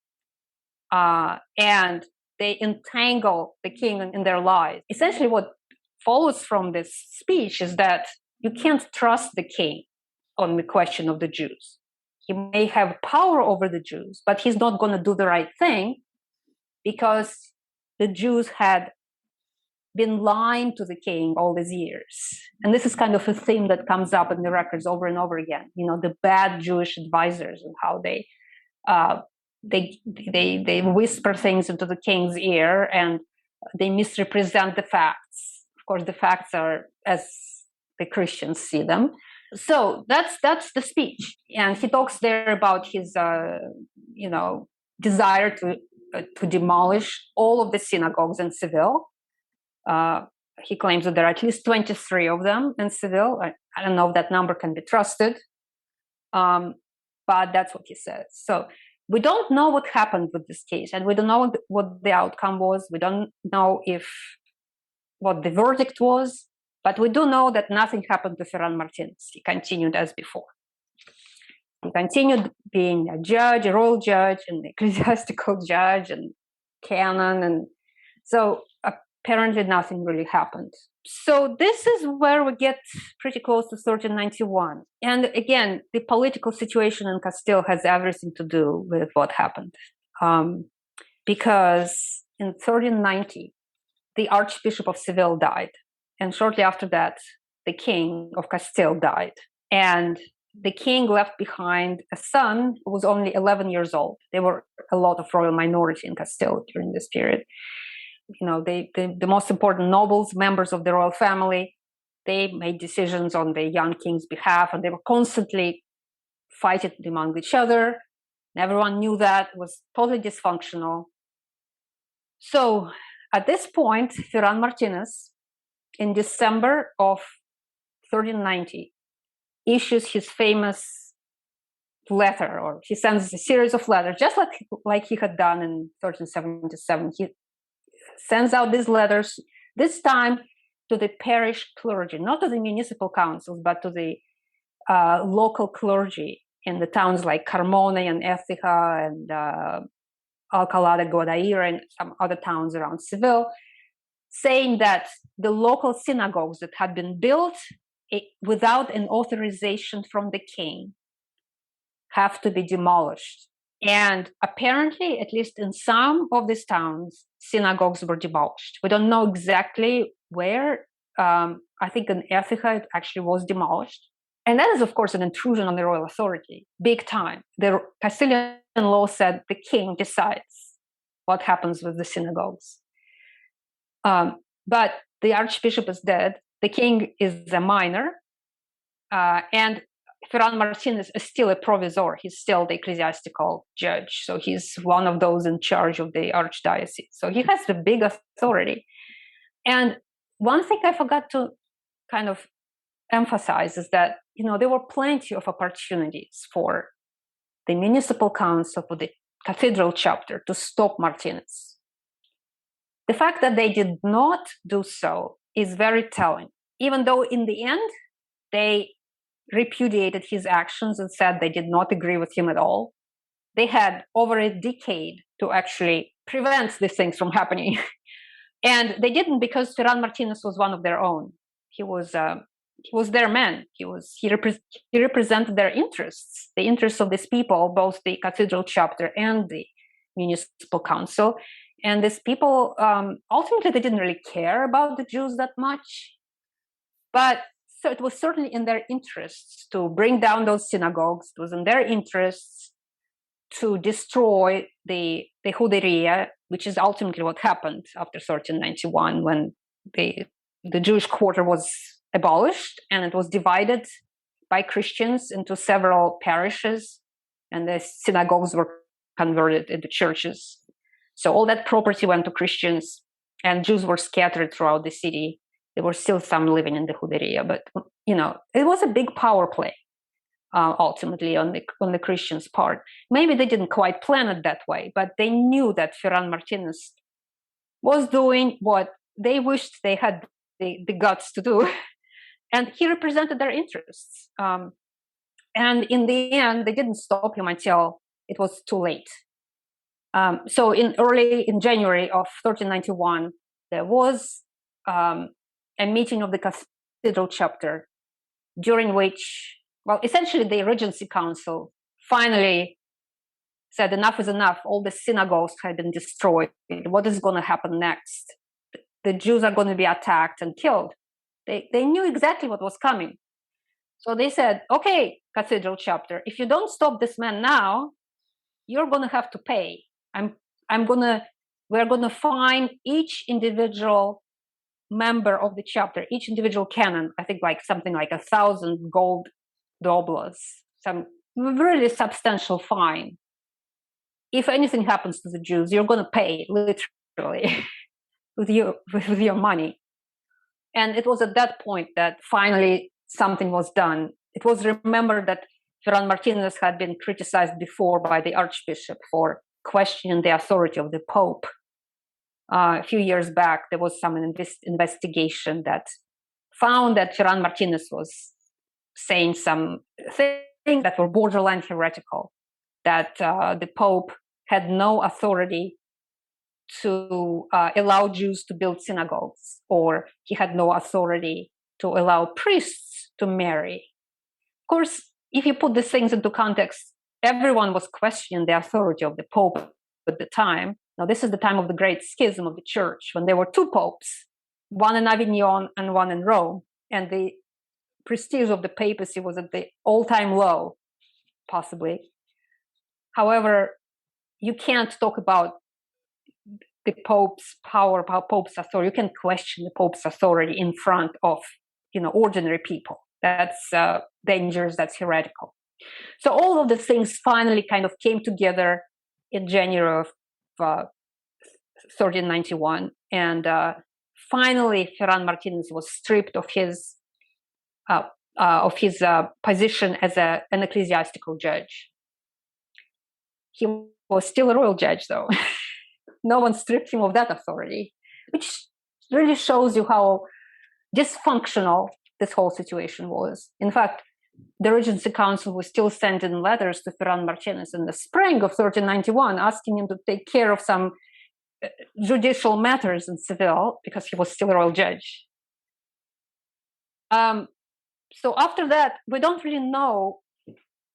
And they entangle the king in their lies. Essentially, what follows from this speech is that you can't trust the king on the question of the Jews. He may have power over the Jews, but he's not going to do the right thing because the Jews had been lying to the king all these years. And this is kind of a theme that comes up in the records over and over again. The bad Jewish advisors and how they whisper things into the king's ear and they misrepresent the facts. Of course, the facts are as the Christians see them. So that's the speech, and he talks there about his desire to demolish all of the synagogues in Seville. He claims that there are at least 23 of them in Seville. I don't know if that number can be trusted, but that's what he says. So we don't know what happened with this case, and we don't know what the outcome was. We don't know what the verdict was, but we do know that nothing happened to Ferran Martinez. He continued as before. He continued being a judge, a royal judge, an ecclesiastical judge, and canon, and so apparently nothing really happened. So this is where we get pretty close to 1391. And again, the political situation in Castile has everything to do with what happened. Because in 1390, the Archbishop of Seville died. And shortly after that, the King of Castile died. And the king left behind a son who was only 11 years old. There were a lot of royal minority in Castile during this period. The most important nobles, members of the royal family, they made decisions on the young king's behalf, and they were constantly fighting among each other. And everyone knew that. It was totally dysfunctional. So at this point, Ferran Martinez, in December of 1390, issues his famous letter, or he sends a series of letters, just like he had done in 1377. He sends out these letters, this time to the parish clergy, not to the municipal councils, but to the local clergy in the towns like Carmona and Écija and Alcalá de Guadaira and some other towns around Seville, saying that the local synagogues that had been built without an authorization from the king have to be demolished. And apparently, at least in some of these towns, synagogues were demolished. We don't know exactly where. I think in Écija it actually was demolished. And that is, of course, an intrusion on the royal authority, big time. The Castilian law said the king decides what happens with the synagogues. But the archbishop is dead. The king is a minor. And Ferran Martinez is still a provisor. He's still the ecclesiastical judge. So he's one of those in charge of the archdiocese. So he has the big authority. And one thing I forgot to kind of emphasize is that, there were plenty of opportunities for the municipal council, for the cathedral chapter to stop Martinez. The fact that they did not do so is very telling, even though in the end they repudiated his actions and said they did not agree with him at all. They had over a decade to actually prevent these things from happening. And they didn't, because Ferran Martinez was one of their own. He was their man. He represented their interests, the interests of these people, both the cathedral chapter and the municipal council. And these people, ultimately, they didn't really care about the Jews that much. But so it was certainly in their interests to bring down those synagogues. It was in their interests to destroy the Juderia, which is ultimately what happened after 1391, when the Jewish quarter was abolished and it was divided by Christians into several parishes, and the synagogues were converted into churches. So all that property went to Christians, and Jews were scattered throughout the city. There were still some living in the Juderia, but it was a big power play ultimately on the Christians' part. Maybe they didn't quite plan it that way, but they knew that Ferran Martinez was doing what they wished they had the guts to do, and he represented their interests. And in the end, they didn't stop him until it was too late. So in January of 1391, there was a meeting of the cathedral chapter, during which, essentially the Regency Council finally said enough is enough. All the synagogues had been destroyed. What is going to happen next? The Jews are going to be attacked and killed. They knew exactly what was coming. So they said, okay, cathedral chapter, if you don't stop this man now, you're going to have to pay. We're going to fine each individual member of the chapter, each individual canon, I think something like 1,000 gold doblars, some really substantial fine. If anything happens to the Jews, you're going to pay literally with your money. And it was at that point that finally something was done. It was remembered that Ferran Martinez had been criticized before by the Archbishop for questioning the authority of the Pope. A few years back, there was some investigation that found that Ferran Martinez was saying some things that were borderline heretical, that the Pope had no authority to allow Jews to build synagogues, or he had no authority to allow priests to marry. Of course, if you put these things into context, everyone was questioning the authority of the Pope at the time. Now, this is the time of the great schism of the church, when there were two popes, one in Avignon and one in Rome, and the prestige of the papacy was at the all-time low, possibly. However, you can't talk about the Pope's power, Pope's authority. You can question the Pope's authority in front of, ordinary people. That's dangerous. That's heretical. So all of the things finally kind of came together in January of 1391, and finally Ferran Martinez was stripped of his position as an ecclesiastical judge. He was still a royal judge, though. No one stripped him of that authority, which really shows you how dysfunctional this whole situation was. In fact, the Regency Council was still sending letters to Ferran Martinez in the spring of 1391, asking him to take care of some judicial matters in Seville, because he was still a royal judge. So after that, we don't really know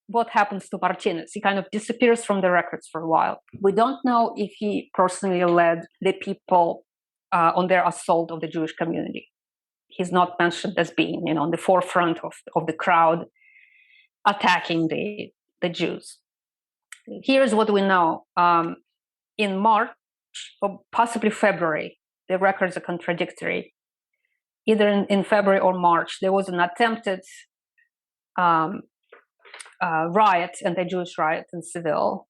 what happens to Martinez. He kind of disappears from the records for a while. We don't know if he personally led the people on their assault of the Jewish community. He's not mentioned as being, on the forefront of the crowd attacking the Jews. Here's what we know. In March, or possibly February, the records are contradictory. Either in February or March, there was an attempted riot, anti-Jewish riot in Seville,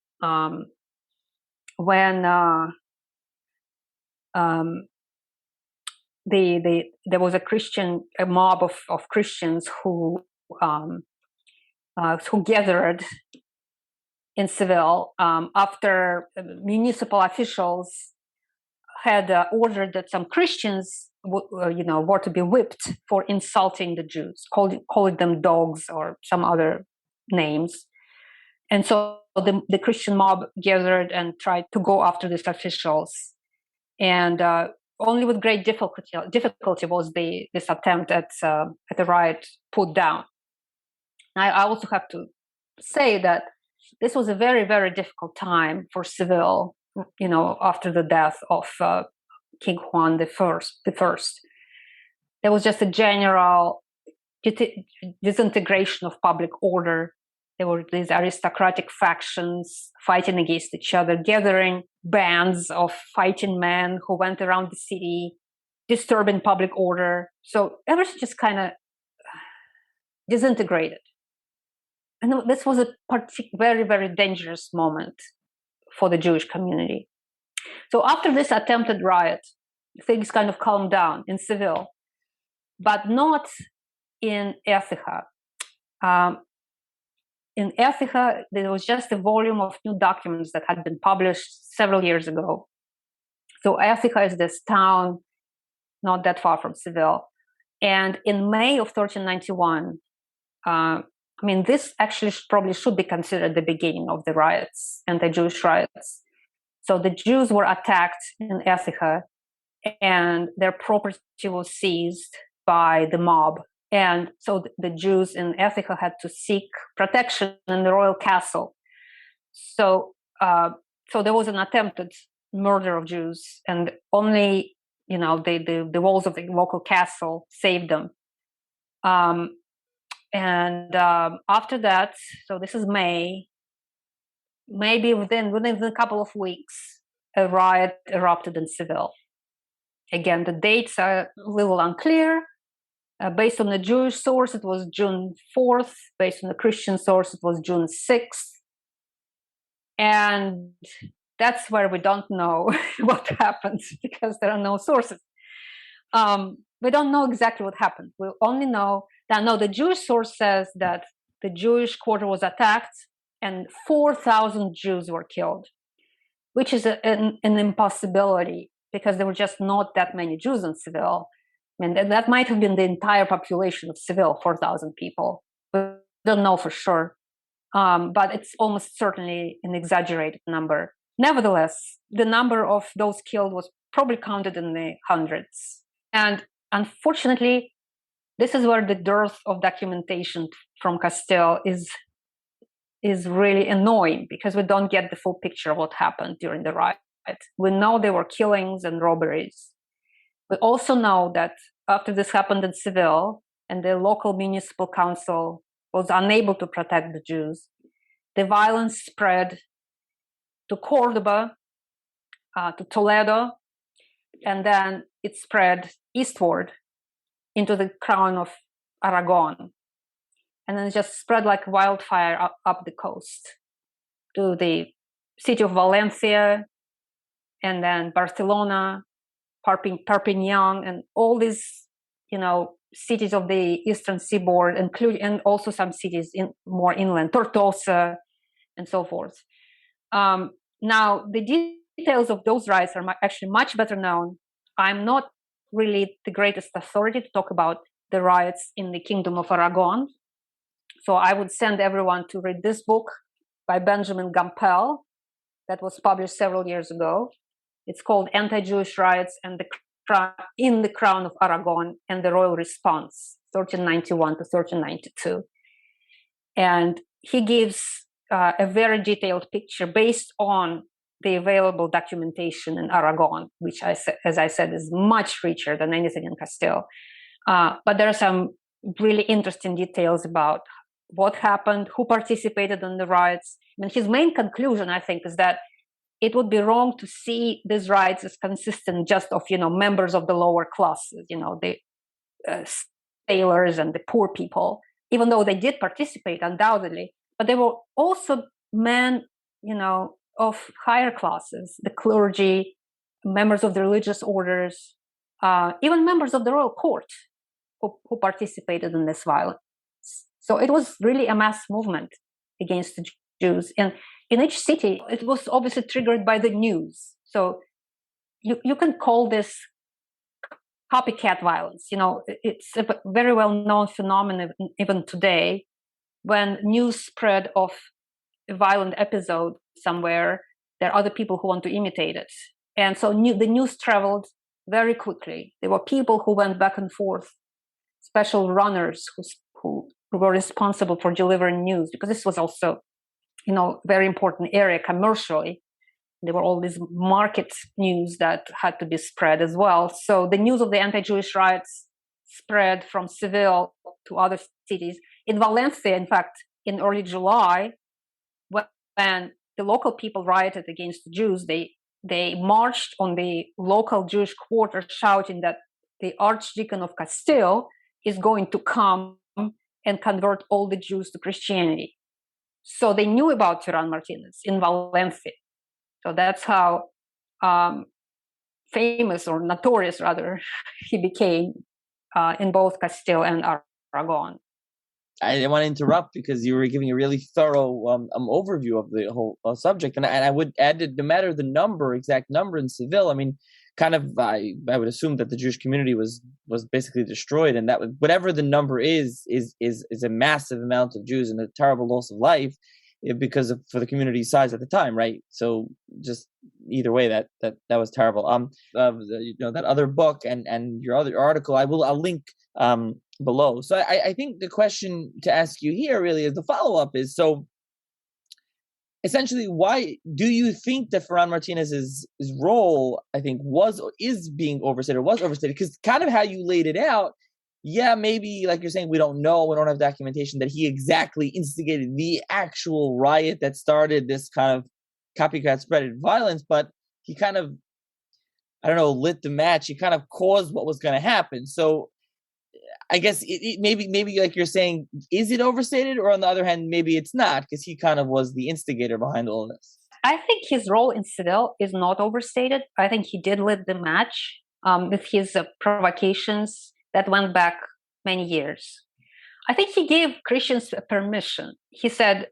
when there was a mob of Christians who gathered in Seville after municipal officials had ordered that some Christians were to be whipped for insulting the Jews, calling them dogs or some other names. And so the Christian mob gathered and tried to go after these officials. And only with great difficulty was this attempt at the riot put down. I also have to say that this was a very, very difficult time for Seville, after the death of King Juan the First. There was just a general disintegration of public order. There were these aristocratic factions fighting against each other, gathering bands of fighting men who went around the city, disturbing public order. So everything just kind of disintegrated. And this was a very, very dangerous moment for the Jewish community. So after this attempted riot, things kind of calmed down in Seville, but not in Écija. In Écija, there was just a volume of new documents that had been published several years ago. So Écija is this town not that far from Seville. And in May of 1391, this actually probably should be considered the beginning of the riots, anti-Jewish riots. So the Jews were attacked in Écija, and their property was seized by the mob. And so the Jews in Écija had to seek protection in the royal castle. So there was an attempted murder of Jews, and only the walls of the local castle saved them. And after that, so this is May, maybe within a couple of weeks, a riot erupted in Seville. Again, the dates are a little unclear. Based on the Jewish source, it was June 4th. Based on the Christian source, it was June 6th. And that's where we don't know what happened because there are no sources. We don't know exactly what happened. We only know that the Jewish source says that the Jewish quarter was attacked and 4,000 Jews were killed, which is an impossibility because there were just not that many Jews in Seville. And that might have been the entire population of Seville, 4,000 people. We don't know for sure, but it's almost certainly an exaggerated number. Nevertheless, the number of those killed was probably counted in the hundreds. And unfortunately, this is where the dearth of documentation from Castile is really annoying because we don't get the full picture of what happened during the riot. We know there were killings and robberies. We also know that after this happened in Seville and the local municipal council was unable to protect the Jews, the violence spread to Cordoba, to Toledo, and then it spread eastward into the crown of Aragon. And then it just spread like wildfire up the coast to the city of Valencia, and then Barcelona, Perpignan, and all these, cities of the eastern seaboard, and also some cities more inland, Tortosa, and so forth. Now, the details of those riots are actually much better known. I'm not really the greatest authority to talk about the riots in the Kingdom of Aragon. So I would send everyone to read this book by Benjamin Gampel that was published several years ago. It's called Anti-Jewish Riots in the Crown of Aragon and the Royal Response, 1391 to 1392. And he gives a very detailed picture based on the available documentation in Aragon, which, as I said, is much richer than anything in Castile. But there are some really interesting details about what happened, who participated in the riots. And his main conclusion, I think, is that it would be wrong to see these riots as consistent just of, members of the lower classes, the sailors and the poor people, even though they did participate undoubtedly. but there were also men, of higher classes, the clergy, members of the religious orders, even members of the royal court who participated in this violence. So it was really a mass movement against the Jews. And in each city, it was obviously triggered by the news. So you can call this copycat violence. It's a very well-known phenomenon even today. When news spread of a violent episode somewhere, there are other people who want to imitate it. And so the news traveled very quickly. There were people who went back and forth, special runners who were responsible for delivering news, because this was also, very important area commercially. There were all these market news that had to be spread as well. So the news of the anti-Jewish riots spread from Seville to other cities. In Valencia, in fact, in early July, when the local people rioted against the Jews, they marched on the local Jewish quarter shouting that the Archdeacon of Castile is going to come and convert all the Jews to Christianity. So they knew about Ferran Martinez in Valencia. So that's how famous, or notorious rather, he became in both Castile and Aragon. I didn't want to interrupt because you were giving a really thorough overview of the whole subject, and I would add that no matter the exact number in Seville, I mean, kind of, I would assume that the Jewish community was basically destroyed, and that whatever the number is a massive amount of Jews and a terrible loss of life for the community size at the time, right? So just either way, that was terrible. That other book and your other article, I'll link below. So I think the question to ask you here really is the follow-up is, so essentially, why do you think that Ferran Martinez's role, I think, is being overstated, or was overstated? Because kind of how you laid it out, yeah, maybe, like you're saying, we don't have documentation that he exactly instigated the actual riot that started this kind of copycat spread violence, but he kind of, I don't know, lit the match. He kind of caused what was going to happen. So I guess maybe like you're saying, is it overstated? Or on the other hand, maybe it's not, because he kind of was the instigator behind all of this. I think his role in Seville is not overstated. I think he did lit the match with his provocations that went back many years. I think he gave Christians permission. He said,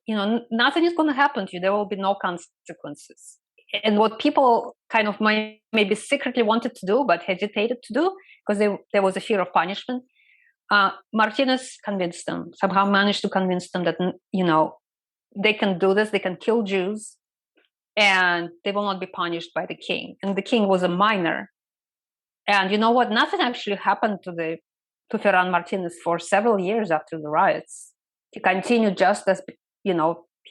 nothing is going to happen to you. There will be no consequences. And what people kind of maybe secretly wanted to do, but hesitated to do, because there was a fear of punishment, Martinez convinced them, somehow managed to convince them that, they can do this, they can kill Jews, and they will not be punished by the king. And the king was a minor. And you know what? Nothing actually happened to Ferran Martinez for several years after the riots. He continued just as, he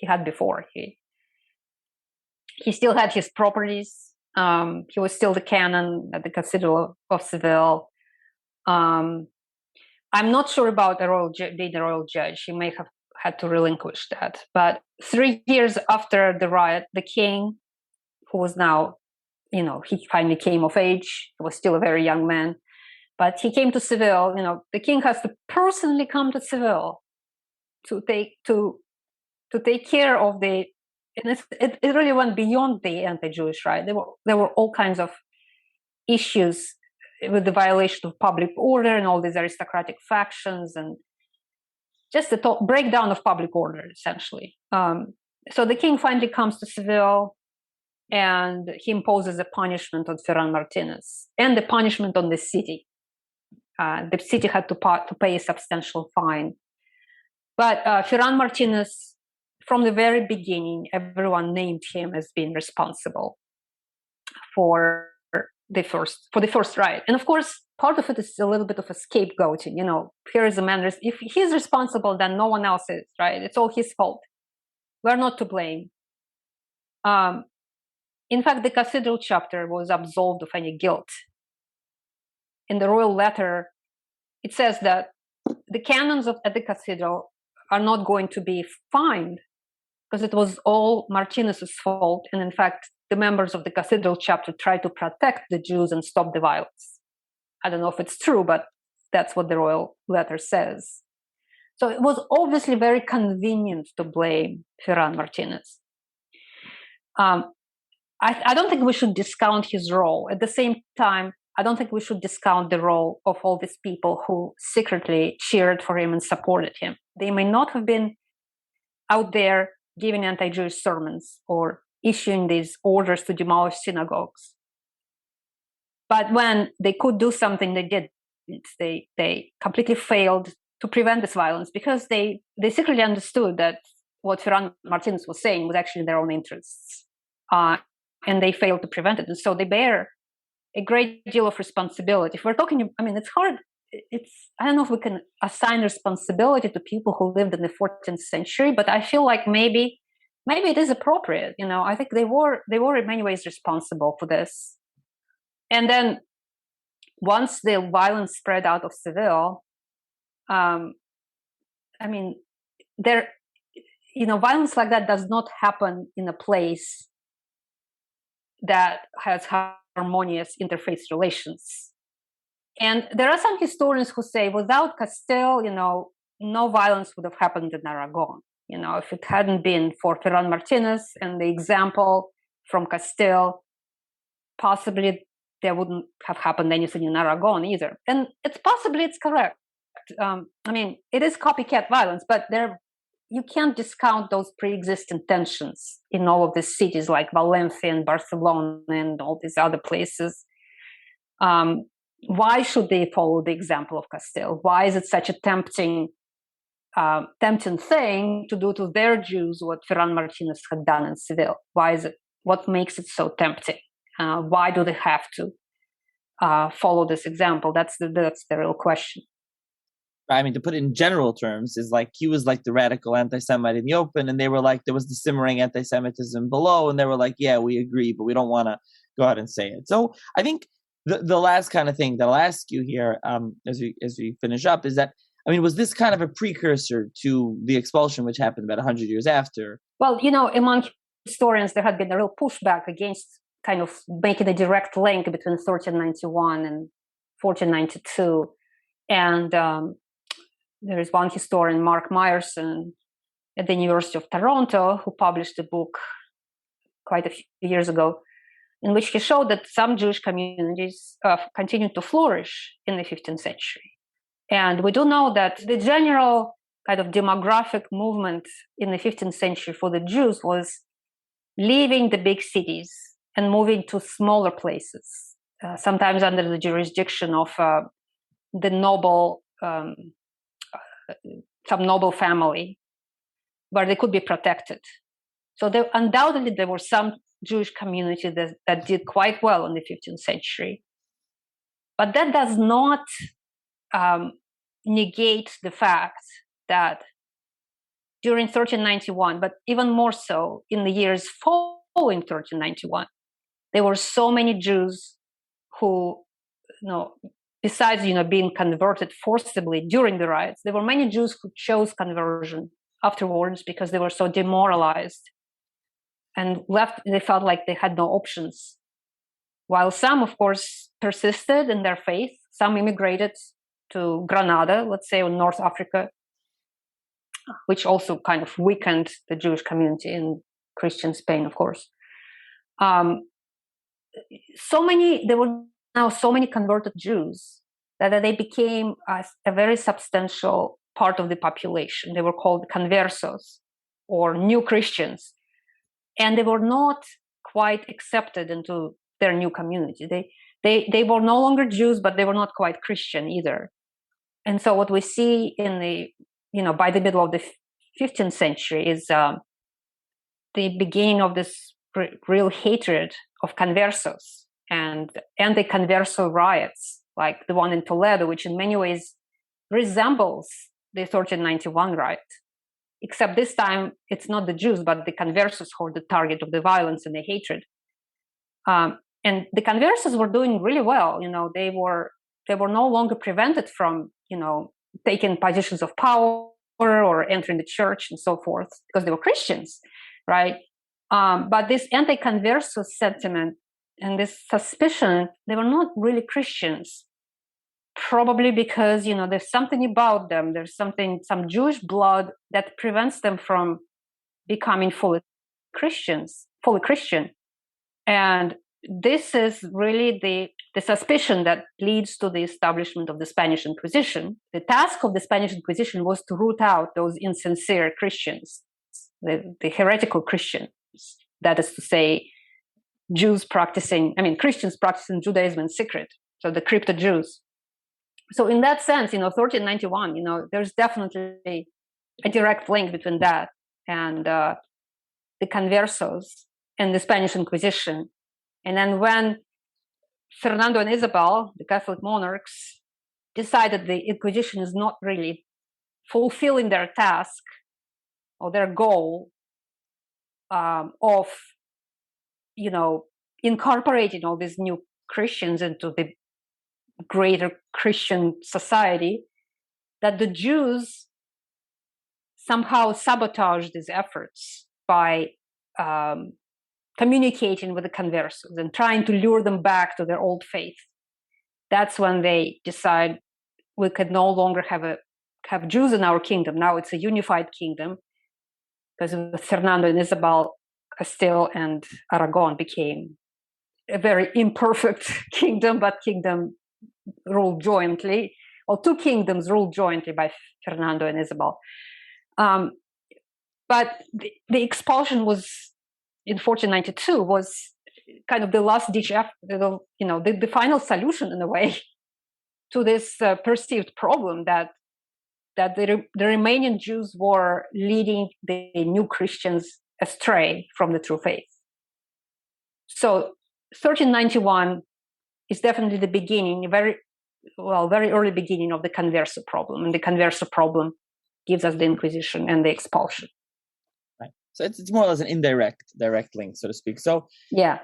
had before. He still had his properties. He was still the canon at the Cathedral of Seville. I'm not sure about being a royal judge. He may have had to relinquish that. But 3 years after the riot, the king, who was now, he finally came of age. He was still a very young man. But he came to Seville. The king has to personally come to Seville to take care of the. And it really went beyond the anti-Jewish riot. There were all kinds of issues with the violation of public order and all these aristocratic factions, and just the breakdown of public order, essentially. So the king finally comes to Seville, and he imposes a punishment on Ferran Martinez and the punishment on the city. The city had to pay a substantial fine. But Ferran Martinez, from the very beginning, everyone named him as being responsible for the first riot. And of course, part of it is a little bit of a scapegoating. Here is a man, if he's responsible, then no one else is, right? It's all his fault. We're not to blame. In fact, the cathedral chapter was absolved of any guilt. In the royal letter, it says that the canons at the cathedral are not going to be fined because it was all Martinez's fault. And in fact, the members of the cathedral chapter tried to protect the Jews and stop the violence. I don't know if it's true, but that's what the royal letter says. So it was obviously very convenient to blame Ferran Martinez. I don't think we should discount his role. At the same time, I don't think we should discount the role of all these people who secretly cheered for him and supported him. They may not have been out there giving anti-Jewish sermons or issuing these orders to demolish synagogues. But when they could do something, they did. They completely failed to prevent this violence because they secretly understood that what Ferran Martinez was saying was actually their own interests. And they failed to prevent it. And so they bear a great deal of responsibility. If we're talking, I mean, it's hard. I don't know if we can assign responsibility to people who lived in the 14th century, but I feel like maybe it is appropriate. I think they were in many ways responsible for this. And then once the violence spread out of Seville, violence like that does not happen in a place that has harmonious interfaith relations. And there are some historians who say without Castile, no violence would have happened in Aragon. If it hadn't been for Ferran Martinez and the example from Castile, possibly there wouldn't have happened anything in Aragon either. And it's correct. It is copycat violence, but you can't discount those pre-existing tensions in all of these cities like Valencia and Barcelona and all these other places. Why should they follow the example of Castile? Why is it such a tempting thing to do to their Jews what Ferran Martinez had done in Seville? Why is it? What makes it so tempting? Why do they have to follow this example? That's the real question. I mean, to put it in general terms, is like he was like the radical anti-Semite in the open, and they were like, there was the simmering anti-Semitism below, and they were like, yeah, we agree, but we don't want to go out and say it. So I think the last kind of thing that I'll ask you here, as we finish up, is that, was this kind of a precursor to the expulsion, which happened about 100 years after? Well, among historians, there had been a real pushback against kind of making a direct link between 1391 and 1492, and there is one historian, Mark Myerson, at the University of Toronto, who published a book quite a few years ago, in which he showed that some Jewish communities continued to flourish in the 15th century. And we do know that the general kind of demographic movement in the 15th century for the Jews was leaving the big cities and moving to smaller places, sometimes under the jurisdiction of the noble some noble family, where they could be protected. So undoubtedly there were some Jewish communities that did quite well in the 15th century. But that does not negate the fact that during 1391, but even more so in the years following 1391, there were so many Jews who, besides, being converted forcibly during the riots, there were many Jews who chose conversion afterwards because they were so demoralized and they felt like they had no options. While some, of course, persisted in their faith, some immigrated to Granada, let's say, or North Africa, which also kind of weakened the Jewish community in Christian Spain, of course. There were now so many converted Jews that they became a very substantial part of the population. They were called conversos, or new Christians. And they were not quite accepted into their new community. They were no longer Jews, but they were not quite Christian either. And so what we see by the middle of the 15th century is the beginning of this real hatred of conversos and anti-converso riots, like the one in Toledo, which in many ways resembles the 1391 riot. Except this time, it's not the Jews, but the conversos who are the target of the violence and the hatred. And the conversos were doing really well. They were no longer prevented from, taking positions of power or entering the church and so forth, because they were Christians, right? But this anti-converso sentiment and this suspicion, they were not really Christians. probably because, there's something about them. There's some Jewish blood that prevents them from becoming fully Christian. And this is really the suspicion that leads to the establishment of the Spanish Inquisition. The task of the Spanish Inquisition was to root out those insincere Christians, the heretical Christians, that is to say, Christians practicing Judaism in secret, so the crypto Jews. So in that sense, 1391, there's definitely a direct link between that and the conversos and the Spanish Inquisition. And then when Fernando and Isabel, the Catholic monarchs, decided the Inquisition is not really fulfilling their task or their goal of, incorporating all these new Christians into the greater Christian society, that the Jews somehow sabotaged these efforts by communicating with the conversos and trying to lure them back to their old faith. That's when they decide we could no longer have Jews in our kingdom. Now it's a unified kingdom, because with Fernando and Isabel, Castile and Aragon became a very imperfect kingdom, but kingdom ruled jointly, or two kingdoms ruled jointly by Fernando and Isabel. But the expulsion was in 1492 was kind of the last ditch effort, the final solution in a way to this perceived problem that the Romanian Jews were leading the new Christians astray from the true faith. So 1391 is definitely the beginning, very early beginning of the converso problem. And the converso problem gives us the Inquisition and the expulsion. Right. So it's more or less an indirect link, so to speak. So yeah.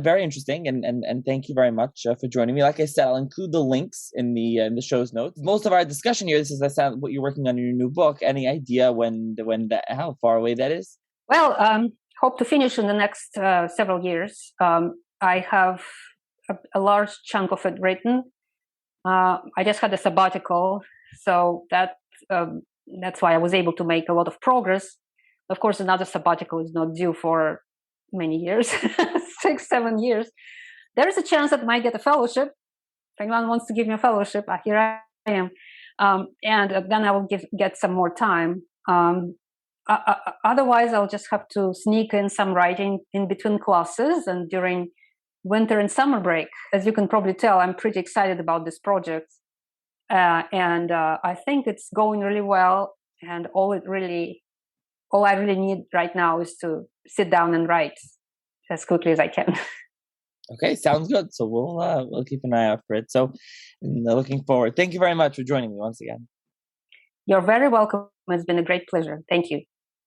Very interesting, and thank you very much for joining me. Like I said, I'll include the links in the show's notes. Most of our discussion here, this is what you're working on in your new book. Any idea how far away that is? Well, hope to finish in the next several years. I have a large chunk of it written. I just had a sabbatical, so that's why I was able to make a lot of progress. Of course, another sabbatical is not due for many years, 6-7 years. There is a chance that I might get a fellowship. If anyone wants to give me a fellowship, here I am. And then I will get some more time. Otherwise, I'll just have to sneak in some writing in between classes and during winter and summer break. As you can probably tell, I'm pretty excited about this project. And I think it's going really well. And all I really need right now is to sit down and write as quickly as I can. Okay, sounds good. So we'll keep an eye out for it. So looking forward. Thank you very much for joining me once again. You're very welcome. It's been a great pleasure. Thank you.